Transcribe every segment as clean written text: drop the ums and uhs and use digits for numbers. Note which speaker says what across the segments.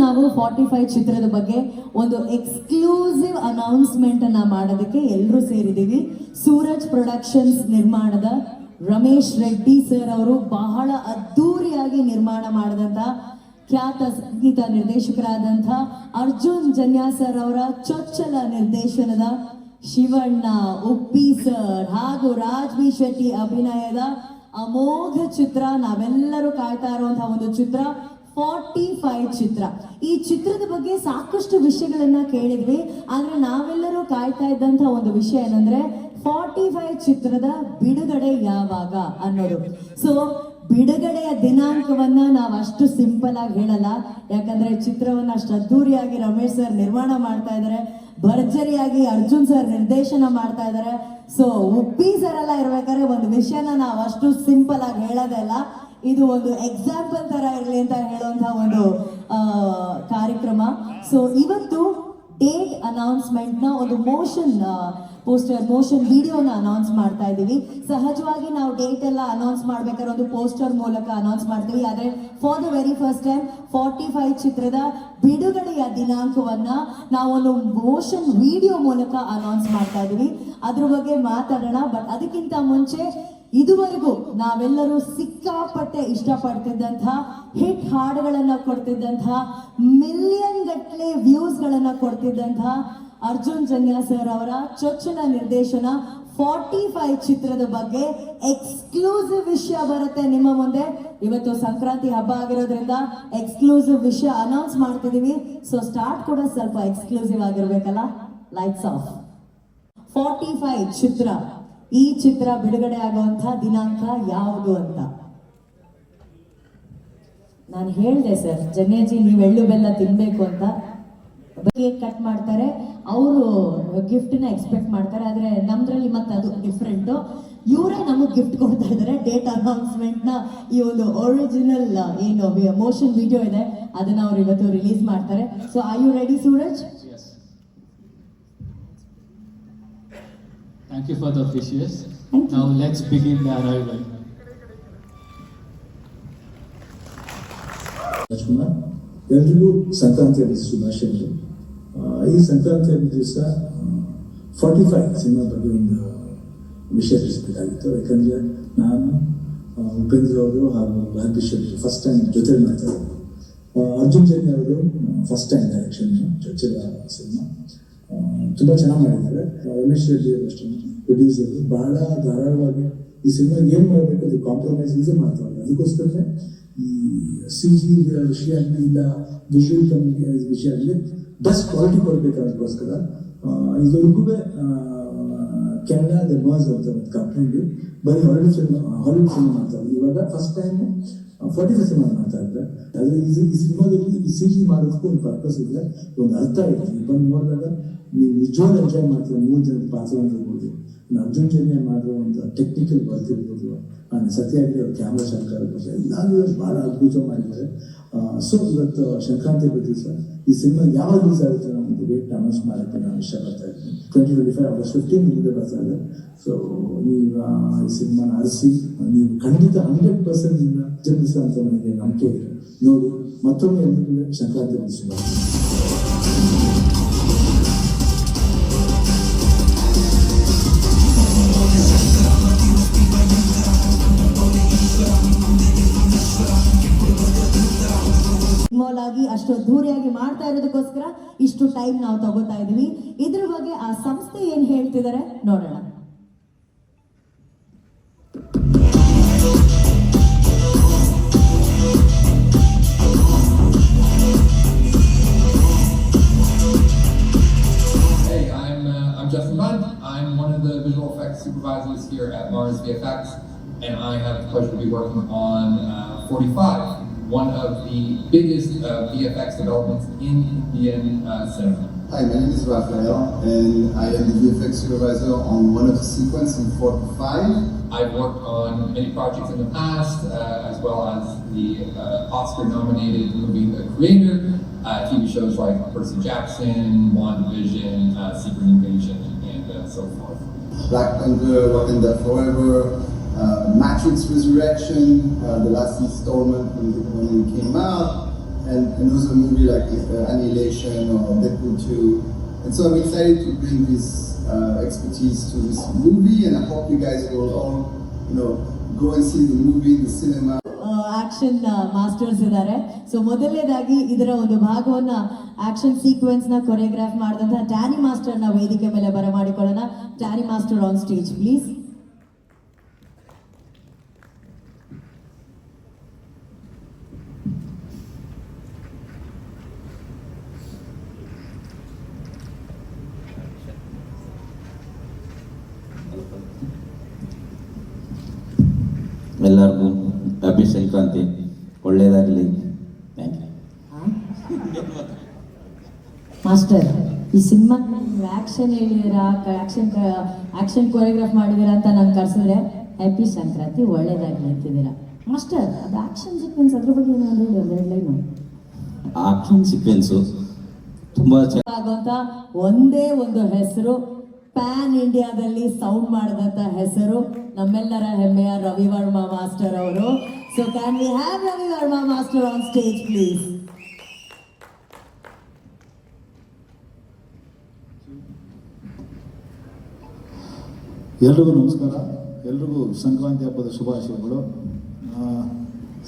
Speaker 1: ನಾವು 45 ಚಿತ್ರದ ಬಗ್ಗೆ ಒಂದು ಎಕ್ಸ್ಕ್ಲೂಸಿವ್ ಅನೌನ್ಸ್ಮೆಂಟ್ ಅನ್ನ ಮಾಡೋದಕ್ಕೆ ಎಲ್ಲರೂ ಸೇರಿದ್ದೀವಿ. ಸೂರಜ್ ಪ್ರೊಡಕ್ಷನ್ಸ್ ನಿರ್ಮಾಣದ ರಮೇಶ್ ರೆಡ್ಡಿ ಸರ್ ಅವರು ಬಹಳ ಅದ್ದೂರಿಯಾಗಿ ನಿರ್ಮಾಣ ಮಾಡಿದಂತ ಖ್ಯಾತ ಸಂಗೀತ ನಿರ್ದೇಶಕರಾದಂಥ ಅರ್ಜುನ್ ಜನ್ಯಾ ಸರ್ ಅವರ ಚೊಚ್ಚಲ ನಿರ್ದೇಶನದ ಶಿವಣ್ಣ, ಉಪ್ಪಿ ಸರ್ ಹಾಗೂ ರಾಜ್ ಬಿ ಶೆಟ್ಟಿ ಅಭಿನಯದ ಅಮೋಘ ಚಿತ್ರ, ನಾವೆಲ್ಲರೂ ಕಾಯ್ತಾ ಇರುವಂತಹ ಒಂದು ಚಿತ್ರ 45 ಚಿತ್ರ. ಈ ಚಿತ್ರದ ಬಗ್ಗೆ ಸಾಕಷ್ಟು ವಿಷಯಗಳನ್ನ ಕೇಳಿದ್ವಿ, ಆದ್ರೆ ನಾವೆಲ್ಲರೂ ಕಾಯ್ತಾ ಇದ್ದಂತ ಒಂದು ವಿಷಯ ಏನಂದ್ರೆ 45 ಚಿತ್ರದ ಬಿಡುಗಡೆ ಯಾವಾಗ ಅನ್ನೋದು. ಸೊ ಬಿಡುಗಡೆಯ ದಿನಾಂಕವನ್ನ ನಾವು ಅಷ್ಟು ಸಿಂಪಲ್ ಆಗಿ ಹೇಳಲ್ಲ, ಯಾಕಂದ್ರೆ ಚಿತ್ರವನ್ನ ಅಷ್ಟು ಅದ್ದೂರಿಯಾಗಿ ರಮೇಶ್ ಸರ್ ನಿರ್ಮಾಣ ಮಾಡ್ತಾ ಇದ್ದಾರೆ, ಭರ್ಜರಿಯಾಗಿ ಅರ್ಜುನ್ ಸರ್ ನಿರ್ದೇಶನ ಮಾಡ್ತಾ ಇದ್ದಾರೆ. ಸೊ ಉಪ್ಪಿ ಸರ್ ಎಲ್ಲ ಇರ್ಬೇಕಾದ್ರೆ ಒಂದು ವಿಷಯನ ನಾವು ಅಷ್ಟು ಸಿಂಪಲ್ ಆಗಿ ಹೇಳೋದಲ್ಲ, ಇದು ಒಂದು ಎಕ್ಸಾಂಪಲ್ ತರ ಇರಲಿ ಅಂತ ಹೇಳುವಂತಹ ಒಂದು ಕಾರ್ಯಕ್ರಮ. ಸೊ ಇವತ್ತು ಡೇಟ್ ಅನೌನ್ಸ್ಮೆಂಟ್ ನ ಒಂದು ಮೋಷನ್ ವಿಡಿಯೋನ ಅನೌನ್ಸ್ ಮಾಡ್ತಾ ಇದ್ದೀವಿ. ಸಹಜವಾಗಿ ನಾವು ಡೇಟ್ ಎಲ್ಲ ಅನೌನ್ಸ್ ಮಾಡ್ಬೇಕಾದ್ರೆ ಒಂದು ಪೋಸ್ಟರ್ ಮೂಲಕ ಅನೌನ್ಸ್ ಮಾಡ್ತೀವಿ, ಆದ್ರೆ for the very first time 45 ಚಿತ್ರದ ಬಿಡುಗಡೆಯ ದಿನಾಂಕವನ್ನ ನಾವು ಒಂದು ಮೋಷನ್ ವಿಡಿಯೋ ಮೂಲಕ ಅನೌನ್ಸ್ ಮಾಡ್ತಾ ಇದ್ದೀವಿ. ಅದ್ರ ಬಗ್ಗೆ ಮಾತಾಡೋಣ. ಬಟ್ ಅದಕ್ಕಿಂತ ಮುಂಚೆ ಇದುವರೆಗೂ ನಾವೆಲ್ಲರೂ ಸಿಕ್ಕಾಪಟ್ಟೆ ಇಷ್ಟಪಡ್ತಿದ್ದಂತಹ ಹಿಟ್ ಹಾಡುಗಳನ್ನ ಕೊಡ್ತಿದ್ದಂತಹ ಮಿಲಿಯನ್ ಗಟ್ಟಲೆ ವ್ಯೂಸ್ ಗಳನ್ನ ಕೊಡ್ತಿದ್ದಂತಹ ಅರ್ಜುನ್ ಜನ್ಯಾ ಸರ್ ಅವರ ಚೊಚ್ಚಲ ನಿರ್ದೇಶನ 45 ಚಿತ್ರದ ಬಗ್ಗೆ ಎಕ್ಸ್ಕ್ಲೂಸಿವ್ ವಿಷಯ ಬರುತ್ತೆ ನಿಮ್ಮ ಮುಂದೆ. ಇವತ್ತು ಸಂಕ್ರಾಂತಿ ಹಬ್ಬ ಆಗಿರೋದ್ರಿಂದ ಎಕ್ಸ್ಕ್ಲೂಸಿವ್ ವಿಷಯ ಅನೌನ್ಸ್ ಮಾಡ್ತಿದೀವಿ. ಸೊ ಸ್ಟಾರ್ಟ್ ಕೂಡ ಸ್ವಲ್ಪ ಎಕ್ಸ್ಕ್ಲೂಸಿವ್ ಆಗಿರ್ಬೇಕಲ್ಲ. Lights off. 45 ಚಿತ್ರ, ಈ ಚಿತ್ರ ಬಿಡುಗಡೆ ಆಗುವಂತಹ ದಿನಾಂಕ ಯಾವುದು ಅಂತ ನಾನು ಹೇಳಿದೆ ಸರ್. ಜನ್ಯಾಜಿ ನೀವು ಎಳ್ಳು ಬೆಲ್ಲ ತಿನ್ಬೇಕು ಅಂತ ಕೇಕ್ ಕಟ್ ಮಾಡ್ತಾರೆ, ಅವರು ಗಿಫ್ಟ್ ನ ಎಕ್ಸ್ಪೆಕ್ಟ್ ಮಾಡ್ತಾರೆ, ಆದ್ರೆ ನಮ್ದ್ರಲ್ಲಿ ಮತ್ತೆ ಅದು ಡಿಫ್ರೆಂಟ್. ಇವರೇ ನಮಗ್ ಗಿಫ್ಟ್ ಕೊಡ್ತಾ ಇದ್ದಾರೆ. ಡೇಟ್ ಅನೌನ್ಸ್ಮೆಂಟ್ ನ ಈ ಒಂದು ಒರಿಜಿನಲ್ ಏನು ಮೋಷನ್ ವಿಡಿಯೋ ಇದೆ ಅದನ್ನ ಅವ್ರು ಇವತ್ತು ರಿಲೀಸ್ ಮಾಡ್ತಾರೆ. So are you ready Suraj?
Speaker 2: Thank you for the wishes. Now let's begin the arrival.
Speaker 3: Rajkumar, ಎಲ್ರಿಗೂ ಸಂಕ್ರಾಂತಿ ಹಬ್ಬದ ಶುಭಾಶಯಗಳು. ಈ ಸಂಕ್ರಾಂತಿ ಹಬ್ಬದ ದಿವಸ 45 ಸಿನಿಮಾ ಬಗ್ಗೆ ಒಂದು ವಿಷಯ ತಿಳಿಸಬೇಕಾಗಿತ್ತು. ಯಾಕಂದರೆ ನಾನು ಉಪೇಂದ್ರ ಅವರು ಹಾಗೂ Raj B Shetty first time ಜೊತೆ ಮಾಡ್ತಾ ಇದ್ದಾರೆ. ಅರ್ಜುನ್ ಜನ್ಯ ಅವರು ಫಸ್ಟ್ ಟೈಮ್ ಡೈರೆಕ್ಷನ್ ಚೊಚ್ಚಲ ಸಿನಿಮಾ ತುಂಬ ಚೆನ್ನಾಗಿ ಮಾಡಿದ್ದಾರೆ. ರಮೇಶ್ ರೆಡ್ಡಿ ಅವರು ಅಷ್ಟೇ ಪ್ರೊಡ್ಯೂಸರ್, ಬಹಳ ಧಾರಾಳವಾಗಿ ಈ ಸಿನಿಮಾ ಏನು ಮಾಡಬೇಕು ಅದು ಕಾಂಪ್ರಮೈಸ್ ಮಾಡ್ತಾರೆ. ಅದಕ್ಕೋಸ್ಕರನೇ ಈ CG ವಿಷಯ ಆಗಲಿ ಇಲ್ಲ ವಿಷುವಲ್ ಕಮ್ಯುನಿಕೇಷನ್ ವಿಷಯ ಆಗಲಿ ಬೆಸ್ಟ್ ಕ್ವಾಲಿಟಿ ಕೊಡಬೇಕಾದಕ್ಕೋಸ್ಕರ ಇದುವರೆಗೂ ಕೆನಡಾ ಮರ್ಜ್ ಅಂತ ಒಂದು ಕಂಪ್ನಿಗೆ ಬರೀ ಹಾಲಿವುಡ್ ಸಿನಿಮಾ ಮಾಡ್ತಾರೆ. ಇವಾಗ ಫಸ್ಟ್ ಟೈಮ್ 45 ಸಿನಿಮಾ ಮಾಡ್ತಾ ಇದ್ದಾರೆ. ಆದರೆ ಈ ಸಿನಿಮಾದಲ್ಲಿ ಈ CG ಮಾಡೋದಕ್ಕೂ ಒಂದು ಪರ್ಪಸ್ ಇದೆ, ಒಂದು ಅರ್ಥ ಇದೆ. ಬಂದು ನೋಡಿದಾಗ ನೀವು ನಿಜವಾಗ್ಲೂ ಎಂಜಾಯ್ ಮಾಡ್ತೀರ. 3 ಜನದ ಪಾತ್ರ ಇರ್ಬೋದು, ಅರ್ಜುನ್ ಜನ್ಯ ಮಾಡೋ ಒಂದು ಟೆಕ್ನಿಕಲ್ ವರ್ಕ್ ಇರ್ಬೋದು, ಸತ್ಯಾಗಿ ಅವ್ರ ಕ್ಯಾಮ್ರಾ ಶಂಕರ್ ಇರ್ಬೋದು, ಎಲ್ಲರೂ ಭಾಳ ಅದ್ಭುತ ಮಾಡಿದ್ದಾರೆ. ಸೊ ಇವತ್ತು ಸಂಕ್ರಾಂತಿ ದಿವಸ ಈ ಸಿನಿಮಾ ಯಾವಾಗ ರಿಲೀಸ್ ಆಗುತ್ತೆ ಅನ್ನೋ ಒಂದು ಡೇಟ್ ಅನೌನ್ಸ್ ಮಾಡೋಕ್ಕೆ ನಾನು ಇಷ್ಟಪಡ್ತಾ ಇದ್ದೀನಿ. 2025 ಆಗಸ್ಟ್ 15 ಮುಂದೆ ಬರ್ತಾ ಇದೆ. ಸೊ ನೀವು ಈ ಸಿನಿಮಾನ ಅರಿಸಿ ನೀವು ಖಂಡಿತ 100% ಜನ್ಮಿಸ ಅಂತ ನನಗೆ ನಂಬಿಕೆ ಇದೆ. ನೋಡಿ, ಮತ್ತೊಮ್ಮೆ ಎಲ್ಲರಿಗೂ ಸಂಕ್ರಾಂತಿ ಶುಭಾಶಯ.
Speaker 1: ಆಗಿ ಅಷ್ಟು ಅದ್ದೂರಿಯಾಗಿ ಮಾಡ್ತಾ ಇರೋದಕ್ಕೋಸ್ಕರ ಇಷ್ಟು ಟೈಮ್ ನಾವು ತಗೋತಾ ಇದೀವಿ. ಇದ್ರ ಬಗ್ಗೆ ಆ ಸಂಸ್ಥೆ ಏನ್ ಹೇಳ್ತಿದ್ದಾರೆ ನೋಡೋಣ.
Speaker 4: Hey, I'm Justin Budd. I'm one of the visual effects supervisors here at Mars VFX, and I have the pleasure to be working on 45. One of the biggest VFX developments in Indian cinema.
Speaker 5: Hi, my name is Raphael, and I am the VFX supervisor on one of the sequences in 45.
Speaker 4: I've worked on many projects in the past, as well as the Oscar-nominated movie The Creator, TV shows like Percy Jackson, WandaVision, Secret Invasion, and so forth.
Speaker 5: Black Panther, Wakanda Forever, Matrix Resurrection, the last installment when it came out, and those are movies like Annihilation or Deadpool 2. And so I'm excited to bring this expertise to this movie, and I hope you guys will all, go and see the movie in the cinema.
Speaker 1: Action masters ಇದ್ದಾರೆ. So ಮೊದಲನೇದಾಗಿ ಇದರ ಒಂದು ಭಾಗವನ್ನ action sequence ನ choreograph ಮಾಡಿದಂತಹ ಟ್ಯಾನಿ master ನ ವೇದಿಕೆ ಮೇಲೆ ಬರಮಾಡಿಕೊಳ್ಳೋಣ. ಟ್ಯಾನಿ ಮಾಸ್ಟರ್ ಆನ್ ಸ್ಟೇಜ್ ಪ್ಲೀಸ್.
Speaker 6: ಎಲ್ಲರಿಗೂ ಹ್ಯಾಪಿ ಸಂಕ್ರಾಂತಿ, ಒಳ್ಳೆಯದಾಗಲಿ. Thank you.
Speaker 1: ಮಾಸ್ಟರ್, ಈ ಸಿನಿಮಾ ಆಕ್ಷನ್ ಹೇಳಿದಿರಾ, ಆಕ್ಷನ್ ಕೊರಿಯೋಗ್ರಾಫ್ ಮಾಡಿದಿರಾ ಅಂತ ನಾನು ಕರ್ಸಿದ್ರೆ ಹ್ಯಾಪಿ ಸಂಕ್ರಾಂತಿ ಒಳ್ಳೇದಾಗಲಿ ಅಂತಿದ್ದೀರಾ. ಮಾಸ್ಟರ್, ಅದು ಆಕ್ಷನ್ ಸೀಕ್ವೆನ್ಸ್ ಅದ್ರ ಬಗ್ಗೆ ಏನಾದ್ರು ಒಂದೆರಡು ಲೈನು.
Speaker 6: ಆಕ್ಷನ್ ಸೀಕ್ವೆನ್ಸು ತುಂಬ
Speaker 1: ಆಗುವಂತ ಒಂದೇ ಒಂದು ಹೆಸರು, ಪ್ಯಾನ್ ಇಂಡಿಯಾದಲ್ಲಿ ಸೌಂಡ್ ಮಾಡಿದಂತ ಹೆಸರು, ನಮ್ಮೆಲ್ಲರ ಹೆಮ್ಮೆಯ ರವಿ ವರ್ಮಾ ಮಾಸ್ಟರ್ ಅವರು. So can we have Ravi Varma master on stage please.
Speaker 7: ಎಲ್ರಿಗೂ ನಮಸ್ಕಾರ. ಎಲ್ರಿಗೂ ಸಂಕ್ರಾಂತಿ ಹಬ್ಬದ ಶುಭಾಶಯಗಳು.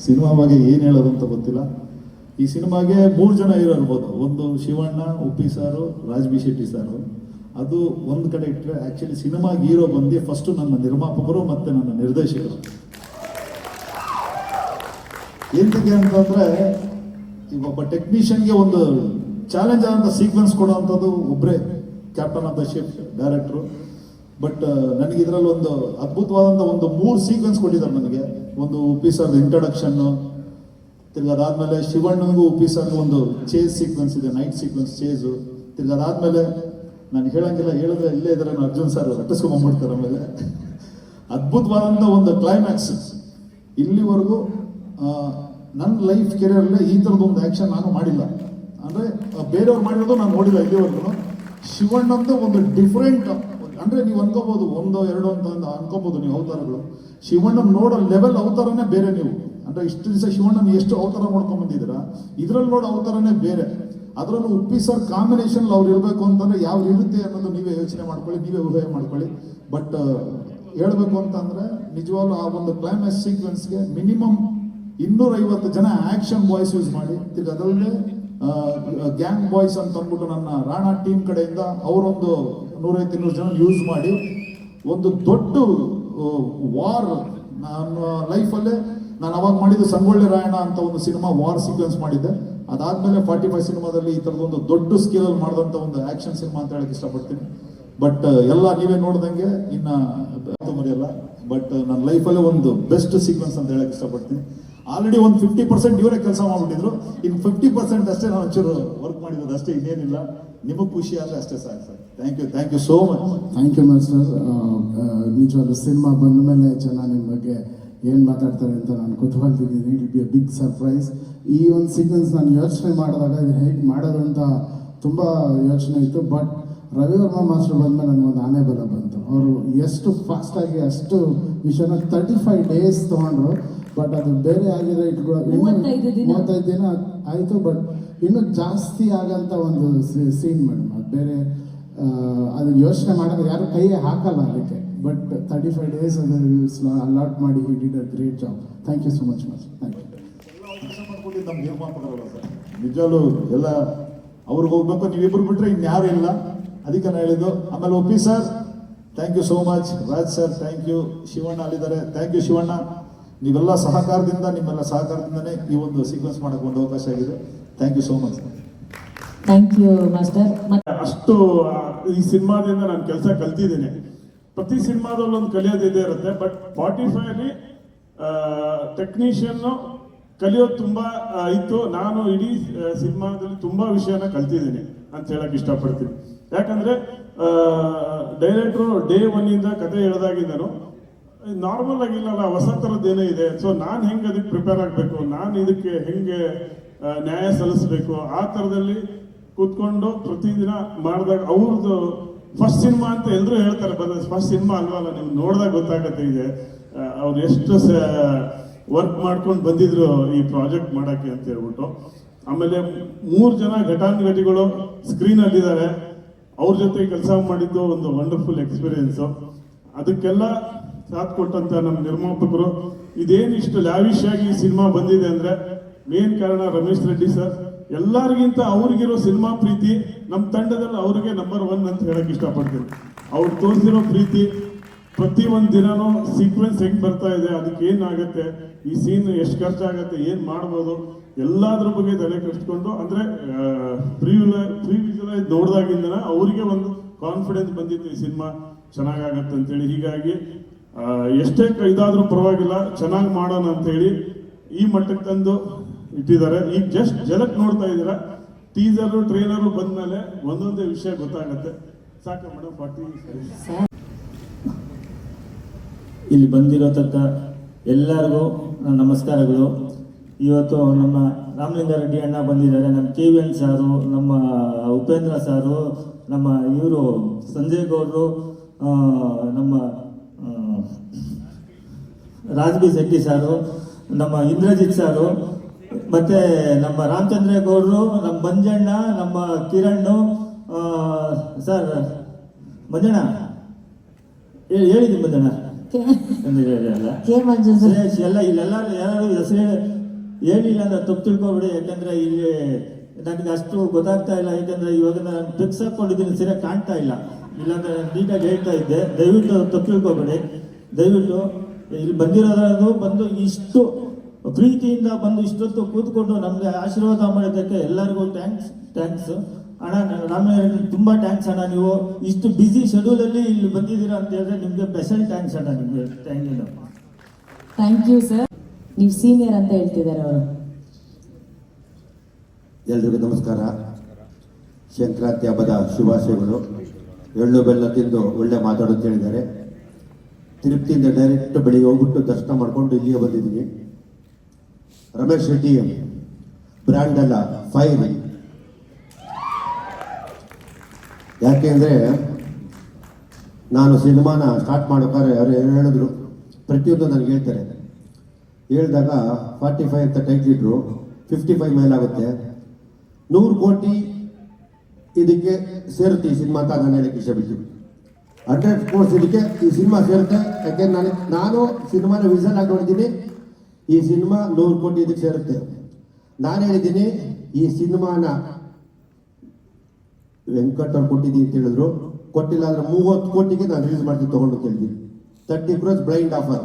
Speaker 7: ಸಿನಿಮಾ ಬಗ್ಗೆ ಏನು ಹೇಳೋದು ಅಂತ ಗೊತ್ತಿಲ್ಲ. ಈ ಸಿನಿಮಾಗೆ 3 ಜನ ಹೀರೋ ಇರ್ಬೋದು. ಒಂದು ಶಿವಣ್ಣ, ಉಪ್ಪಿ ಸಾರು, ರಾಜ್ ಬಿ ಶೆಟ್ಟಿ ಸಾರು. ಅದು ಒಂದು ಕಡೆ ಇಟ್ಟರೆ ಆ್ಯಕ್ಚುಲಿ ಸಿನಿಮಾಗೆ ಹೀರೋ ಬಂದು ಫಸ್ಟು ನನ್ನ ನಿರ್ಮಾಪಕರು ಮತ್ತು ನನ್ನ ನಿರ್ದೇಶಕರು. ಎಂತಕ್ಕೆ ಅಂತಂದರೆ, ಈಗ ಒಬ್ಬ ಟೆಕ್ನಿಷಿಯನ್ಗೆ ಒಂದು ಚಾಲೆಂಜ್ ಆದಂಥ ಸೀಕ್ವೆನ್ಸ್ ಕೊಡೋವಂಥದ್ದು ಒಬ್ಬರೇ, captain of the ship, director. But ನನಗೆ ಇದರಲ್ಲಿ ಒಂದು ಅದ್ಭುತವಾದಂಥ ಒಂದು 3 ಸೀಕ್ವೆನ್ಸ್ ಕೊಟ್ಟಿದ್ದಾರೆ ನನಗೆ. ಒಂದು ಉಪ್ಪಿ ಸರ್ದು ಇಂಟ್ರಡಕ್ಷನ್ನು, ತಿರ್ಗಾದಾದ್ಮೇಲೆ ಶಿವಣ್ಣನಿಗೂ ಉಪ್ಪಿ ಸರ್ಗೂ ಒಂದು ಚೇಸ್ ಸೀಕ್ವೆನ್ಸ್ ಇದೆ, ನೈಟ್ ಸೀಕ್ವೆನ್ಸ್ ಚೇಸು. ತಿರ್ಗಾದಾದ್ಮೇಲೆ ನಾನು ಹೇಳಂಗಿಲ್ಲ, ಹೇಳಿದ್ರೆ ಇಲ್ಲೇ ಇದ್ರೆ ಅರ್ಜುನ್ ಸರ್ ರಟ್ಟಿಸ್ಕೊಂಡ್ಬಿಡ್ತಾರೆ. ಆಮೇಲೆ ಅದ್ಭುತವಾದಂಥ ಒಂದು ಕ್ಲೈಮ್ಯಾಕ್ಸ್. ಇಲ್ಲಿವರೆಗೂ ನನ್ನ ಲೈಫ್ ಕೆರಿಯರಲ್ಲಿ ಈ ಥರದ್ದು ಒಂದು ಆ್ಯಕ್ಷನ್ ನಾನು ಮಾಡಿಲ್ಲ. ಅಂದರೆ ಬೇರೆಯವ್ರು ಮಾಡಿರೋದು ನಾನು ನೋಡಿಲ್ಲ ಇಲ್ಲಿವರೆಗೂ. ಶಿವಣ್ಣಂದು ಒಂದು ಡಿಫ್ರೆಂಟ್, ಅಂದರೆ ನೀವು ಅನ್ಕೋಬೋದು 1, 2 ಅಂತ ಅನ್ಕೋಬೋದು ನೀವು ಅವತಾರಗಳು. ಶಿವಣ್ಣನ ನೋಡೋ ಲೆವೆಲ್ ಅವತಾರನೇ ಬೇರೆ. ನೀವು ಅಂದರೆ ಇಷ್ಟು ದಿವಸ ಶಿವಣ್ಣನ ಎಷ್ಟು ಅವತಾರ ನೋಡ್ಕೊಂಡ್ ಬಂದಿದ್ದೀರಾ, ಇದರಲ್ಲಿ ನೋಡೋ ಅವತಾರನೇ ಬೇರೆ. ಅದರಲ್ಲೂ ಉಪ್ಪಿ ಸರ್ ಕಾಂಬಿನೇಷನ್ ಅವ್ರು ಇರಬೇಕು ಅಂತಂದರೆ ಯಾವ ಇರುತ್ತೆ ಅನ್ನೋದು ನೀವೇ ಯೋಚನೆ ಮಾಡ್ಕೊಳ್ಳಿ, ನೀವೇ ಊಹೆ ಮಾಡ್ಕೊಳ್ಳಿ. ಬಟ್ ಹೇಳಬೇಕು ಅಂತಂದರೆ ನಿಜವಾಗ್ಲೂ ಆ ಒಂದು ಕ್ಲೈಮ್ಯಾಕ್ಸ್ ಸೀಕ್ವೆನ್ಸ್ಗೆ ಮಿನಿಮಮ್ 250 ಜನ ಆ್ಯಕ್ಷನ್ ಬಾಯ್ಸ್ ಯೂಸ್ ಮಾಡಿ, ತಿರ್ಗಿ ಅದರಲ್ಲೇ ಗ್ಯಾಂಗ್ ಬಾಯ್ಸ್ ಅಂತ ಅಂದ್ಬಿಟ್ಟು ನನ್ನ ರಾಣಾ ಟೀಮ್ ಕಡೆಯಿಂದ ಅವರೊಂದು 150-200 ಜನ ಯೂಸ್ ಮಾಡಿ ಒಂದು ದೊಡ್ಡ ವಾರ್. ನನ್ನ ಲೈಫಲ್ಲೇ ನಾನು ಅವಾಗ ಮಾಡಿದ್ದು ಸಂಗೊಳ್ಳಿ ರಾಯಣ್ಣ ಅಂತ ಒಂದು ಸಿನಿಮಾ ವಾರ್ ಸೀಕ್ವೆನ್ಸ್ ಮಾಡಿದ್ದೆ. ಅದಾದ್ಮೇಲೆ 45 ಸಿನಿಮಾದಲ್ಲಿ ಈ ಥರದೊಂದು ದೊಡ್ಡ ಸ್ಕೇಲಲ್ಲಿ ಮಾಡಿದಂಥ ಒಂದು ಆ್ಯಕ್ಷನ್ ಸಿನಿಮಾ ಅಂತ ಹೇಳಕ್ಕೆ ಇಷ್ಟಪಡ್ತೀನಿ. ಬಟ್ ಎಲ್ಲ ನೀವೇ ನೋಡ್ದಂಗೆ ಇನ್ನು ಮರೆಯಲ್ಲ. ಬಟ್ ನನ್ನ ಲೈಫಲ್ಲೇ ಒಂದು ಬೆಸ್ಟ್ ಸೀಕ್ವೆನ್ಸ್ ಅಂತ ಹೇಳಕ್ಕೆ ಇಷ್ಟಪಡ್ತೀನಿ. ಆಲ್ರೆಡಿ ಒಂದು 50% ಇವರೇ ಕೆಲಸ ಮಾಡಿಬಿಟ್ಟಿದ್ರು. ಇನ್ನು 50% ಅಷ್ಟೇ ನಾನು ಒಂಚೂರು ವರ್ಕ್ ಮಾಡಿರೋದು ಅಷ್ಟೇ, ಇನ್ನೇನಿಲ್ಲ. ನಿಮಗೆ ಖುಷಿ ಆದರೆ ಅಷ್ಟೇ ಸಾಕು sir. Thank you so much.
Speaker 8: Thank you master. ನಿಜವಾಗ್ಲೂ ಸಿನಿಮಾ ಬಂದ ಮೇಲೆ ಜನ ನಿಮ್ಮ ಬಗ್ಗೆ ಏನು ಮಾತಾಡ್ತಾರೆ ಅಂತ ನಾನು ಕುತೂಹಲದಿದ್ದೀನಿ. It be a big surprise. ಈ ಒಂದು ಸೀಕ್ವೆನ್ಸ್ ನಾನು ಯೋಚನೆ ಮಾಡಿದಾಗ ಇದು ಹೇಗೆ ಮಾಡೋದು ಅಂತ ತುಂಬ ಯೋಚನೆ ಇತ್ತು. ಬಟ್ ರವಿ ವರ್ಮಾ ಮಾಸ್ಟರ್ ಬಂದಮೇಲೆ ನನಗೊಂದು ಆನೆ ಬಲ ಬಂತು. ಅವರು ಎಷ್ಟು ಫಾಸ್ಟಾಗಿ ಅಷ್ಟು ವಿಷಯನ 35 ಡೇಸ್ ತೊಗೊಂಡ್ರು. ಬಟ್ ಅದು ಬೇರೆ ಆಗಿದೆ, ಇಟ್ಕೊಳ್ಳೋ 35 ದಿನ ಆಯಿತು. ಬಟ್ ಇನ್ನೂ ಜಾಸ್ತಿ ಆಗಂತ ಒಂದು ಸೀನ್ ಮೇಡಮ್. ಅದು ಬೇರೆ ಅದನ್ನು ಯೋಚನೆ ಮಾಡಿದ್ರೆ ಯಾರು ಕೈ ಹಾಕಲ್ಲ ಅದಕ್ಕೆ. ಬಟ್ 35 ಡೇಸ್ ಅದನ್ನು ಅಲಾಟ್ ಮಾಡಿ he did a great job. Thank you so much master. Thank you.
Speaker 7: ಮಾಡ್ಕೊಂಡಿದ್ದು ನಮ್ಮ ನಿರ್ಮಾಪಕರಲ್ಲ ಸರ್, ನಿಜವಾಗ್ಲೂ ಎಲ್ಲ ಅವ್ರಿಗೆ ಹೋಗ್ಬೇಕು. ನೀವಿಬ್ಬರು ಬಿಟ್ಟರೆ ಇನ್ಯಾರು ಇಲ್ಲ, ಅದಕ್ಕೆ ನಾನು ಹೇಳಿದ್ದು. ಆಮೇಲೆ ಒಪ್ಪಿ sir thank you so much. Raj sir thank you. Shivanna ಅಲ್ಲಿದ್ದಾರೆ, ಥ್ಯಾಂಕ್ ಯು ಶಿವಣ್ಣ. ನೀವೆಲ್ಲ ನಿಮ್ಮೆಲ್ಲ ಸಹಕಾರದಿಂದನೇ ಈ ಒಂದು ಸೀಕ್ವೆನ್ಸ್ ಮಾಡೋಕ್ಕೆ ಒಂದು ಅವಕಾಶ ಆಗಿದೆ. Thank you so much.
Speaker 1: Thank you master.
Speaker 9: ಅಷ್ಟು ಈ ಸಿನಿಮಾದಿಂದ ನಾನು ಕೆಲಸ ಕಲ್ತಿದ್ದೀನಿ. ಪ್ರತಿ ಸಿನಿಮಾದಲ್ಲೂ ಒಂದು ಕಲಿಯೋದಿದೆ ಇರುತ್ತೆ. ಬಟ್ 45 ಟೆಕ್ನಿಷಿಯನ್ ಕಲಿಯೋದು ತುಂಬ ಇತ್ತು. ನಾನು ಇಡೀ ಸಿನಿಮಾದಲ್ಲಿ ತುಂಬ ವಿಷಯನ ಕಲ್ತಿದ್ದೀನಿ ಅಂತ ಹೇಳಕ್ಕೆ ಇಷ್ಟಪಡ್ತೀನಿ. ಯಾಕಂದರೆ ಡೈರೆಕ್ಟ್ರು ಡೇ 1 ಕತೆ ಹೇಳ್ದಾಗಿದ್ದಾನು ನಾರ್ಮಲ್ ಆಗಿಲ್ಲಲ್ಲ, ಹೊಸ ಥರದ್ದೇನೇ ಇದೆ. ಸೊ ನಾನು ಹೆಂಗೆ ಅದಕ್ಕೆ ಪ್ರಿಪೇರ್ ಆಗಬೇಕು, ನಾನು ಇದಕ್ಕೆ ಹೆಂಗೆ ನ್ಯಾಯ ಸಲ್ಲಿಸಬೇಕು, ಆ ಥರದಲ್ಲಿ ಕೂತ್ಕೊಂಡು ಪ್ರತಿದಿನ ಮಾಡಿದಾಗ ಅವ್ರದ್ದು ಫಸ್ಟ್ ಸಿನಿಮಾ ಅಂತ ಎಲ್ಲರೂ ಹೇಳ್ತಾರೆ. ಫಸ್ಟ್ ಸಿನಿಮಾ ಅಲ್ವಲ್ಲ, ನೀವು ನೋಡಿದಾಗ ಗೊತ್ತಾಗತ್ತೆ ಇದೆ ಅವ್ರು ಎಷ್ಟು ವರ್ಕ್ ಮಾಡ್ಕೊಂಡು ಬಂದಿದ್ರು ಈ ಪ್ರಾಜೆಕ್ಟ್ ಮಾಡೋಕ್ಕೆ ಅಂತ ಹೇಳ್ಬಿಟ್ಟು. ಆಮೇಲೆ 3 ಜನ ಘಟಾನುಘಟಿಗಳು ಸ್ಕ್ರೀನ್ ಅಲ್ಲಿದ್ದಾರೆ. ಅವ್ರ ಜೊತೆ ಕೆಲಸ ಮಾಡಿದ್ದು ಒಂದು ವಂಡರ್ಫುಲ್ ಎಕ್ಸ್ಪೀರಿಯನ್ಸ್. ಅದಕ್ಕೆಲ್ಲ ಸಾಥ್ ಕೊಟ್ಟಂತ ನಮ್ಮ ನಿರ್ಮಾಪಕರು. ಇದೇನಿಷ್ಟು ಲ್ಯಾವಿಶ್ ಆಗಿ ಸಿನಿಮಾ ಬಂದಿದೆ ಅಂದ್ರೆ ಮೇನ್ ಕಾರಣ ರಮೇಶ್ ರೆಡ್ಡಿ ಸರ್. ಎಲ್ಲರಿಗಿಂತ ಅವ್ರಿಗಿರೋ ಸಿನಿಮಾ ಪ್ರೀತಿ ನಮ್ಮ ತಂಡದಲ್ಲಿ ಅವ್ರಿಗೆ ನಂಬರ್ 1 ಅಂತ ಹೇಳಕ್ ಇಷ್ಟಪಡ್ತೀನಿ. ಅವ್ರು ತೋರಿಸಿರೋ ಪ್ರೀತಿ, ಪ್ರತಿ ಒಂದು ದಿನನೂ ಸೀಕ್ವೆನ್ಸ್ ಹೆಂಗ್ ಬರ್ತಾ ಇದೆ, ಅದಕ್ಕೆ ಏನಾಗುತ್ತೆ, ಈ ಸೀನ್ ಎಷ್ಟು ಖರ್ಚಾಗತ್ತೆ, ಏನ್ ಮಾಡ್ಬೋದು, ಎಲ್ಲಾದ್ರ ಬಗ್ಗೆ ತಲೆ ಕೆಡಿಸ್ಕೊಂಡು, ಅಂದ್ರೆ ಪ್ರೀ ವಿಜುವಲೈಸ್ ನೋಡಿದಾಗಿಂದ ಅವರಿಗೆ ಒಂದು ಕಾನ್ಫಿಡೆನ್ಸ್ ಬಂದಿತ್ತು ಈ ಸಿನಿಮಾ ಚೆನ್ನಾಗಾಗತ್ತೆ ಅಂತೇಳಿ. ಹೀಗಾಗಿ ಎಷ್ಟೇ ಇದಾದ್ರೂ ಪರವಾಗಿಲ್ಲ, ಚೆನ್ನಾಗಿ ಮಾಡೋಣ ಅಂತೇಳಿ ಈ ಮಟ್ಟಕ್ಕೆ ತಂದು ಇಟ್ಟಿದ್ದಾರೆ. ಈಗ ಜಸ್ಟ್ ಜಲಕ್ ನೋಡ್ತಾ ಇದ್ದೀರಾ, ಟೀಸರು ಟ್ರೇಲರು ಬಂದ್ಮೇಲೆ ಒಂದೊಂದೇ ವಿಷಯ ಗೊತ್ತಾಗತ್ತೆ. ಸಾಕ ಮೇಡಮ್ 40
Speaker 10: ಇಲ್ಲಿ ಬಂದಿರೋ ತಕ್ಕ ಎಲ್ಲರಿಗೂ ನಮಸ್ಕಾರಗಳು. ಇವತ್ತು ನಮ್ಮ ರಾಮಲಿಂಗಾರೆಡ್ಡಿ ಅಣ್ಣ ಬಂದಿದ್ದಾರೆ, ನಮ್ಮ KVN ಸಾರು, ನಮ್ಮ ಉಪೇಂದ್ರ ಸಾರು, ನಮ್ಮ ಇವರು ಸಂಜಯ್ ಗೌಡರು, ನಮ್ಮ ರಾಜ್ಬಿ ಶೆಟ್ಟಿ ಸಾರು, ನಮ್ಮ ಇಂದ್ರಜಿತ್ ಸಾರು, ಮತ್ತೆ ನಮ್ಮ ರಾಮಚಂದ್ರೇಗೌಡರು, ನಮ್ಮ ಮಂಜಣ್ಣ, ನಮ್ಮ ಕಿರಣ್ ಸರ್. ಮಂಜಣ್ಣ ಹೇಳಿದ್ದೀನಿ, ಮಂಜಣ್ಣ ಸುರೇಶ್ ಎಲ್ಲ ಇಲ್ಲೆಲ್ಲರೂ ಯಾರು ಹೆಸರು ಹೇಳಿಲ್ಲ ಅಂದ್ರೆ ತಪ್ಪು ತಿಳ್ಕೊಬಿಡಿ. ಯಾಕಂದ್ರೆ ಇಲ್ಲಿ ನನಗೆ ಅಷ್ಟು ಗೊತ್ತಾಗ್ತಾ ಇಲ್ಲ. ಯಾಕಂದ್ರೆ ಇವಾಗ ನಾನು ಫಿಕ್ಸ್ ಹಾಕೊಂಡಿದ್ದೀನಿ, ಸರಿಯಾಗಿ ಕಾಣ್ತಾ ಇಲ್ಲ. ಇಲ್ಲಾಂದ್ರೆ ನೀಟಾಗಿ ಹೇಳ್ತಾ ಇದ್ದೆ. ದಯವಿಟ್ಟು ತಪ್ಪು ತಿಳ್ಕೊಬೇಡಿ. ದಯವಿಟ್ಟು ಇಲ್ಲಿ ಬಂದಿರೋದು ಬಂದು ಇಷ್ಟು ಪ್ರೀತಿಯಿಂದ ಬಂದು ಇಷ್ಟೊತ್ತು ಕೂತ್ಕೊಂಡು ನಮಗೆ ಆಶೀರ್ವಾದ ಮಾಡಿದ್ದಕ್ಕೆ ಎಲ್ಲರಿಗೂ ಥ್ಯಾಂಕ್ಸ್ ಅಣ್ಣ. ರಾಮಯ್ಯ ತುಂಬ ಥ್ಯಾಂಕ್ಸ್ ಅಣ್ಣ. ನೀವು ಇಷ್ಟು ಬ್ಯುಸಿ ಶೆಡ್ಯೂಲಲ್ಲಿ ಇಲ್ಲಿ ಬಂದಿದ್ದೀರಾ ಅಂತ ಹೇಳಿದ್ರೆ ನಿಮಗೆ ಸ್ಪೆಷಲ್ ಥ್ಯಾಂಕ್ಸ್ ಅಣ್ಣ. ನಿಮಗೆ
Speaker 1: ಥ್ಯಾಂಕ್ ಯು ಸರ್. ನೀವು ಸೀನಿಯರ್ ಅಂತ ಹೇಳ್ತಿದ್ದಾರೆ ಅವರು.
Speaker 11: ಎಲ್ರಿಗೂ ನಮಸ್ಕಾರ. ಸಂಕ್ರಾಂತಿ ಹಬ್ಬದ ಶುಭಾಶಯಗಳು. ಎಳ್ಳು ಬೆಲ್ಲ ತಿಂದು ಒಳ್ಳೆ ಮಾತಾಡೋದು ಹೇಳಿದ್ದಾರೆ. ತಿರುಪತಿಯಿಂದ ಡೈರೆಕ್ಟ್ ಬೆಳಿಗ್ಗೆ ಹೋಗ್ಬಿಟ್ಟು ದರ್ಶನ ಮಾಡ್ಕೊಂಡು ಇಲ್ಲಿಗೆ ಬಂದಿದ್ದೀನಿ. ರಮೇಶ್ ರೆಡ್ಡಿ ಬ್ರ್ಯಾಂಡ್ ಅಲ್ಲ, ಫೈರ್. ಯಾಕೆಂದರೆ ನಾನು ಸಿನಿಮಾನ ಸ್ಟಾರ್ಟ್ ಮಾಡೋಕ್ಕಾದ್ರೆ ಅವ್ರು ಏನು ಹೇಳಿದ್ರು, ಪ್ರತಿಯೊಂದು ನನಗೆ ಹೇಳ್ತಾರೆ. ಹೇಳಿದಾಗ 45 ಅಂತ ಟೈಟ್ಲ್ ಇಟ್ರು, 55 ಮೇಲಾಗುತ್ತೆ, 100 ಕೋಟಿ ಇದಕ್ಕೆ ಸೇರುತ್ತೆ ಈ ಸಿನಿಮಾ ಅಂತ ನಾನು ಹೇಳಕ್ಕೆ ಇಷ್ಟಪಡ್ತೀನಿ. 100 ಕೋರ್ಸ್ ಇದಕ್ಕೆ ಈ ಸಿನಿಮಾ ಸೇರುತ್ತೆ. ಯಾಕೆಂದ್ರೆ ನಾನು ಸಿನಿಮಾನ ವಿಸಲ್ ಆಗಿ ನೋಡಿದ್ದೀನಿ. ಈ ಸಿನಿಮಾ 100 ಕೋಟಿ ಇದಕ್ಕೆ ಸೇರುತ್ತೆ. ನಾನು ಹೇಳಿದ್ದೀನಿ ಈ ಸಿನಿಮಾನ ವೆಂಕಟ್ ಅವ್ರು ಕೊಟ್ಟಿದ್ದೀನಿ ಅಂತ ಹೇಳಿದ್ರು. ಕೊಟ್ಟಿಲ್ಲ ಅಂದ್ರೆ 30 ಕೋಟಿಗೆ ನಾನು ರಿಲೀಸ್ ಮಾಡ್ತೀನಿ ತಗೊಂಡು ಅಂತ ಹೇಳಿದ್ದೀನಿ. 30 crores blind offer,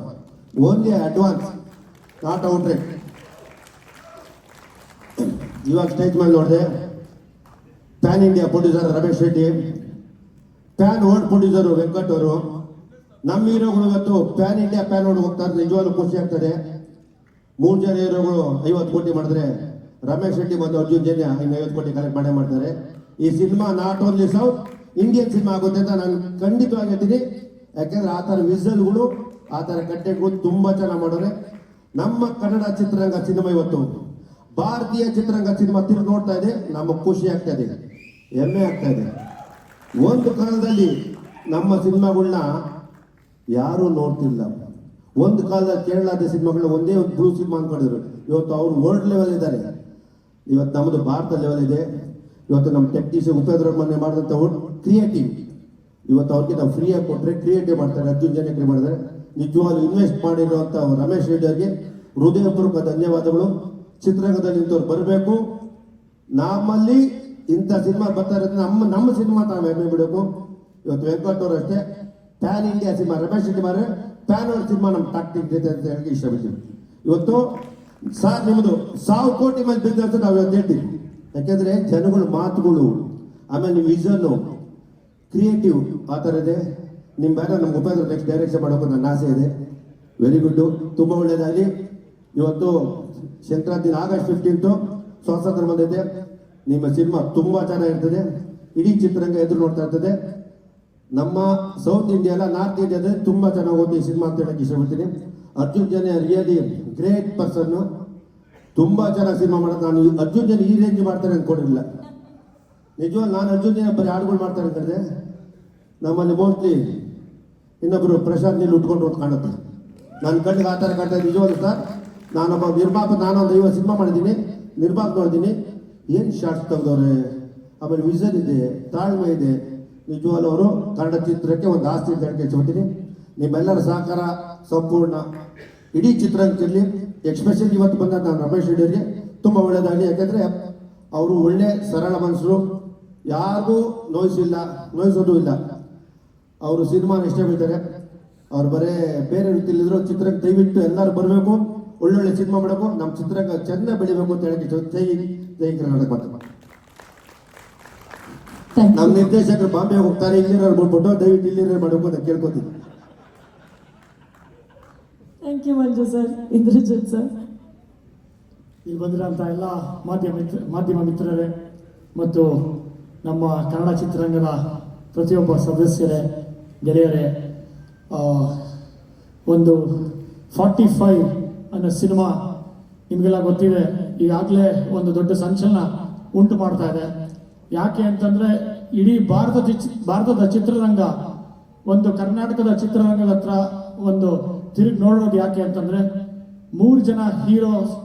Speaker 11: only advance, not out rate. ಇವಾಗ ಸ್ಟೇಜ್ ಮೇಲೆ ನೋಡಿದೆ, PAN India producer Ramesh Reddy, PAN world producer Venkat ಅವರು. ನಮ್ಮ ಹೀರೋಗಳು ಇವತ್ತು ಪ್ಯಾನ್ ಇಂಡಿಯಾ ಪ್ಯಾನ್ ವರ್ಲ್ಡ್ ಹೋಗ್ತಾರೆ. ನಿಜವಾಗ್ಲೂ ಖುಷಿ ಆಗ್ತದೆ. 3 ಜನ ಹೀರೋಗಳು 50 ಕೋಟಿ ಮಾಡಿದ್ರೆ, ರಮೇಶ್ ರೆಡ್ಡಿ ಮತ್ತು ಅರ್ಜುನ್ ಜನ್ಯ ಇನ್ನು 50 ಕೋಟಿ ಕಲೆಕ್ಟ್ ಮಾಡೇ ಮಾಡ್ತಾರೆ. ಈ cinema not only south Indian cinema ಆಗುತ್ತೆ ಅಂತ ನಾನು ಖಂಡಿತವಾಗಿ ಹೇಳ್ತೀನಿ. ಯಾಕೆಂದ್ರೆ ಆ ಥರ ವಿಸಲ್ಗಳು, ಆ ಥರ ಕಂಟೆಂಟ್ಗಳು ತುಂಬ ಚೆನ್ನಾಗಿ ಮಾಡೋರೆ. ನಮ್ಮ ಕನ್ನಡ ಚಿತ್ರರಂಗ ಸಿನಿಮಾ ಇವತ್ತು ಭಾರತೀಯ ಚಿತ್ರರಂಗ ಸಿನಿಮಾ ತಿರುಗಿ ನೋಡ್ತಾ ಇದೆ. ನಮಗೆ ಖುಷಿ ಆಗ್ತಾ ಇದೆ, ಹೆಮ್ಮೆ ಆಗ್ತಾ ಇದೆ. ಒಂದು ಕಾಲದಲ್ಲಿ ನಮ್ಮ ಸಿನಿಮಾಗಳನ್ನ ಯಾರೂ ನೋಡ್ತಿಲ್ಲ. ಒಂದು ಕಾಲದಲ್ಲಿ ಕೇರಳದ ಸಿನಿಮಾಗಳನ್ನ ಒಂದೇ ಒಂದು ಬ್ಲೂ ಸಿನಿಮಾ ಅಂದ್ಕೊಂಡಿದ್ರು. ಇವತ್ತು ಅವ್ರು ವರ್ಲ್ಡ್ ಲೆವೆಲ್ ಇದ್ದಾರೆ. ಇವತ್ತು ನಮ್ಮದು ಭಾರತ ಲೆವೆಲ್ ಇದೆ. ಇವತ್ತು ನಮ್ಮ ಟೆಕ್ನಿಷಿಯನ್ ಉಪೇಂದ್ರ ಮೊನ್ನೆ ಮಾಡಿದಂಥ ಕ್ರಿಯೇಟಿವ್, ಇವತ್ತು ಅವ್ರಿಗೆ ನಾವು ಫ್ರೀಯಾಗಿ ಕೊಟ್ಟರೆ ಕ್ರಿಯೇಟಿವ್ ಮಾಡ್ತಾರೆ. ಅರ್ಜುನ್ ಜನಕ್ಕೆ ಮಾಡಿದ್ದಾರೆ. ನಿಜವಾಗ್ಲೂ ಇನ್ವೆಸ್ಟ್ ಮಾಡಿರುವಂಥ ರಮೇಶ್ ರೆಡ್ಡಿ ಅವರಿಗೆ ಹೃದಯಪೂರ್ವಕ ಧನ್ಯವಾದಗಳು. ಚಿತ್ರರಂಗದಲ್ಲಿ ಇಂಥವ್ರು ಬರಬೇಕು. ನಮ್ಮಲ್ಲಿ ಇಂಥ ಸಿನಿಮಾ ಬರ್ತಾ ಇರೋದು ನಮ್ಮ ಸಿನಿಮಾ ನಾವು ಹೆಮ್ಮೆ ಬಿಡಬೇಕು. ಇವತ್ತು ವೆಂಕಟ್ ಅವರು ಅಷ್ಟೇ, PAN India cinema Ramesh Reddy ಮಾರೆ ಪ್ಯಾನ್ ವರ್ಲ್ಡ್ ಸಿನಿಮಾ ನಮ್ಮ ಟಾಕ್ಟಿಕ್ ಇದೆ ಅಂತ ಹೇಳಿ ಇಷ್ಟಪಡ್ತೀವಿ. ಇವತ್ತು ಸಾರ್ ನಿಮ್ಮದು 1000 ಕೋಟಿ ಮೇಲೆ ಬಿಸ್ನೆಸ್ ನಾವು ಇವತ್ತು ಹೇಳ್ತೀವಿ. ಯಾಕೆಂದರೆ ಜನಗಳ ಮಾತುಗಳು, ಆಮೇಲೆ ನಿಮ್ಮ ವಿಷನ್ನು, ಕ್ರಿಯೇಟಿವ್ ಆ ಥರ ಇದೆ. ನಿಮ್ಮ ಬೇರೆ ನಮ್ಮ ಉಪೇಂದ್ರ ನೆಕ್ಸ್ಟ್ ಡೈರೆಕ್ಷನ್ ಮಾಡೋಕೆ ನನ್ನ ಆಸೆ ಇದೆ. ವೆರಿ ಗುಡ್ಡು, ತುಂಬ ಒಳ್ಳೆಯದಾಗಲಿ. ಇವತ್ತು ಸಂಕ್ರಾಂತಿ ಆಗಸ್ಟ್ 15 ಸ್ವಾತಂತ್ರ್ಯ ಬಂದಿದೆ. ನಿಮ್ಮ ಸಿನಿಮಾ ತುಂಬ ಚೆನ್ನಾಗಿರ್ತದೆ. ಇಡೀ ಚಿತ್ರರಂಗ ಎದುರು ನೋಡ್ತಾ ಇರ್ತದೆ. ನಮ್ಮ ಸೌತ್ ಇಂಡಿಯಾ ಅಲ್ಲ, ನಾರ್ತ್ ಇಂಡಿಯಾದಲ್ಲಿ ತುಂಬ ಚೆನ್ನಾಗಿ ಹೋಗಿ ಈ ಸಿನಿಮಾ ಅಂತ ಹೇಳಕ್ಕೆ ಇಷ್ಟಪಡ್ತೀನಿ. ಅರ್ಜುನ್ ಜನ ರಿಯಲಿ ಗ್ರೇಟ್ ಪರ್ಸನ್ನು, ತುಂಬ ಚೆನ್ನಾಗಿ ಸಿನಿಮಾ ಮಾಡೋದು. ನಾನು ಅರ್ಜುನ್ ಜನ ಈ ರೇಂಜ್ ಮಾಡ್ತಾರೆ ಅಂದ್ಕೊಂಡಿರಲಿಲ್ಲ. ನಿಜವಾಗ್ಲೂ ನಾನು ಅರ್ಜುನ್ ಜನ ಬರೀ ಹಾಡುಗಳು ಮಾಡ್ತಾರೆ ಅಂತಂದರೆ, ನಮ್ಮಲ್ಲಿ ಮೋಸ್ಟ್ಲಿ ಇನ್ನೊಬ್ಬರು ಪ್ರಶಾಂತ್ ನೀರು ಉಟ್ಕೊಂಡು ಹೋಗಿ ಕಾಣುತ್ತೆ. ನನ್ನ ಕಣ್ಣಿಗೆ ಆ ಥರ ಕಾಣ್ತಾ. ನಿಜವಾಗ್ಲೂ ಸರ್, ನಾನೊಬ್ಬ ನಿರ್ಮಾಪಕ, ನಾನೊಂದು 50 ಸಿನಿಮಾ ಮಾಡಿದ್ದೀನಿ. ನಿರ್ಮಾಣ ನೋಡಿದ್ದೀನಿ, ಏನು ಶಾರ್ಟ್ಸ್ ತೆಗೆದವ್ರೆ, ಆಮೇಲೆ ವಿಷನ್ ಇದೆ, ತಾಳ್ಮೆ ಇದೆ. ನಿಜವಾಗ್ಲೂ ಅವರು ಕನ್ನಡ ಚಿತ್ರಕ್ಕೆ ಒಂದು ಆಸ್ತಿ ಅಂತ ಹೇಳಕ್ಕೆ ಇಷ್ಟಪಡ್ತೀನಿ. ನಿಮ್ಮೆಲ್ಲರ ಸಹಕಾರ ಸಂಪೂರ್ಣ ಇಡೀ ಚಿತ್ರರಂಗದಲ್ಲಿ, ಎಕ್ಸ್ಪೆಷಲಿ ಇವತ್ತು ಬಂದ ನಾನು ರಮೇಶ್ ರೆಡ್ಡಿ ಅವರಿಗೆ ತುಂಬ ಒಳ್ಳೆಯದಾಗಲಿ. ಯಾಕೆಂದರೆ ಅವರು ಒಳ್ಳೆ ಸರಳ ಮನಸ್ಸರು, ಯಾರಿಗೂ ನೋಯಿಸೋದು ಇಲ್ಲ. ಅವರು ಸಿನಿಮಾನ ಇಷ್ಟಪಡ್ತಾರೆ. ಅವ್ರು ಬರೇ ಬೇರೆ ರೀತಿಯಲ್ಲಿದ್ರು ಚಿತ್ರಕ್ಕೆ ದಯವಿಟ್ಟು ಎಲ್ಲರೂ ಬರಬೇಕು, ಒಳ್ಳೊಳ್ಳೆ ಸಿನಿಮಾ ಮಾಡಬೇಕು, ನಮ್ಮ ಚಿತ್ರರಂಗ ಚೆನ್ನಾಗಿ ಬೆಳಿಬೇಕು ಅಂತ ಹೇಳಕ್ಕೆ ಜೈ ಕರ್ನಾಟಕ ಮಾತು. ನಮ್ಮ ನಿರ್ದೇಶಕರು ಬಾಂಬೆ ಹೋಗ್ತಾರೆ, ಇಲ್ಲಿರೋರು ಬಂದ್ಬಿಟ್ಟು ದಯವಿಟ್ಟು ಇಲ್ಲಿರೋ ಮಾಡಬೇಕು ಅಂತ ಕೇಳ್ಕೊತೀನಿ.
Speaker 1: Thank you Manju sir. Indrajit sir.
Speaker 12: ಇಲ್ಲಿ ಬಂದಿರೋಂಥ ಎಲ್ಲ ಮಾಧ್ಯಮ ಮಿತ್ರರೇ ಮತ್ತು ನಮ್ಮ ಕನ್ನಡ ಚಿತ್ರರಂಗದ ಪ್ರತಿಯೊಬ್ಬ ಸದಸ್ಯರೇ, ಗೆಳೆಯರೇ, ಒಂದು 45 ಅನ್ನೋ ಸಿನಿಮಾ ನಿಮಗೆಲ್ಲ ಗೊತ್ತಿದೆ, ಈಗಾಗಲೇ ಒಂದು ದೊಡ್ಡ ಸಂಚಲನ ಉಂಟು ಮಾಡ್ತಾ ಇದೆ. ಯಾಕೆ ಅಂತಂದರೆ ಇಡೀ ಭಾರತದ ಚಿತ್ರರಂಗ ಒಂದು ಕರ್ನಾಟಕದ ಚಿತ್ರರಂಗದ ಹತ್ರ ಒಂದು ತಿರುಗಿ ನೋಡೋದು. ಯಾಕೆ ಅಂತಂದರೆ 3 ಜನ ಹೀರೋಸ್,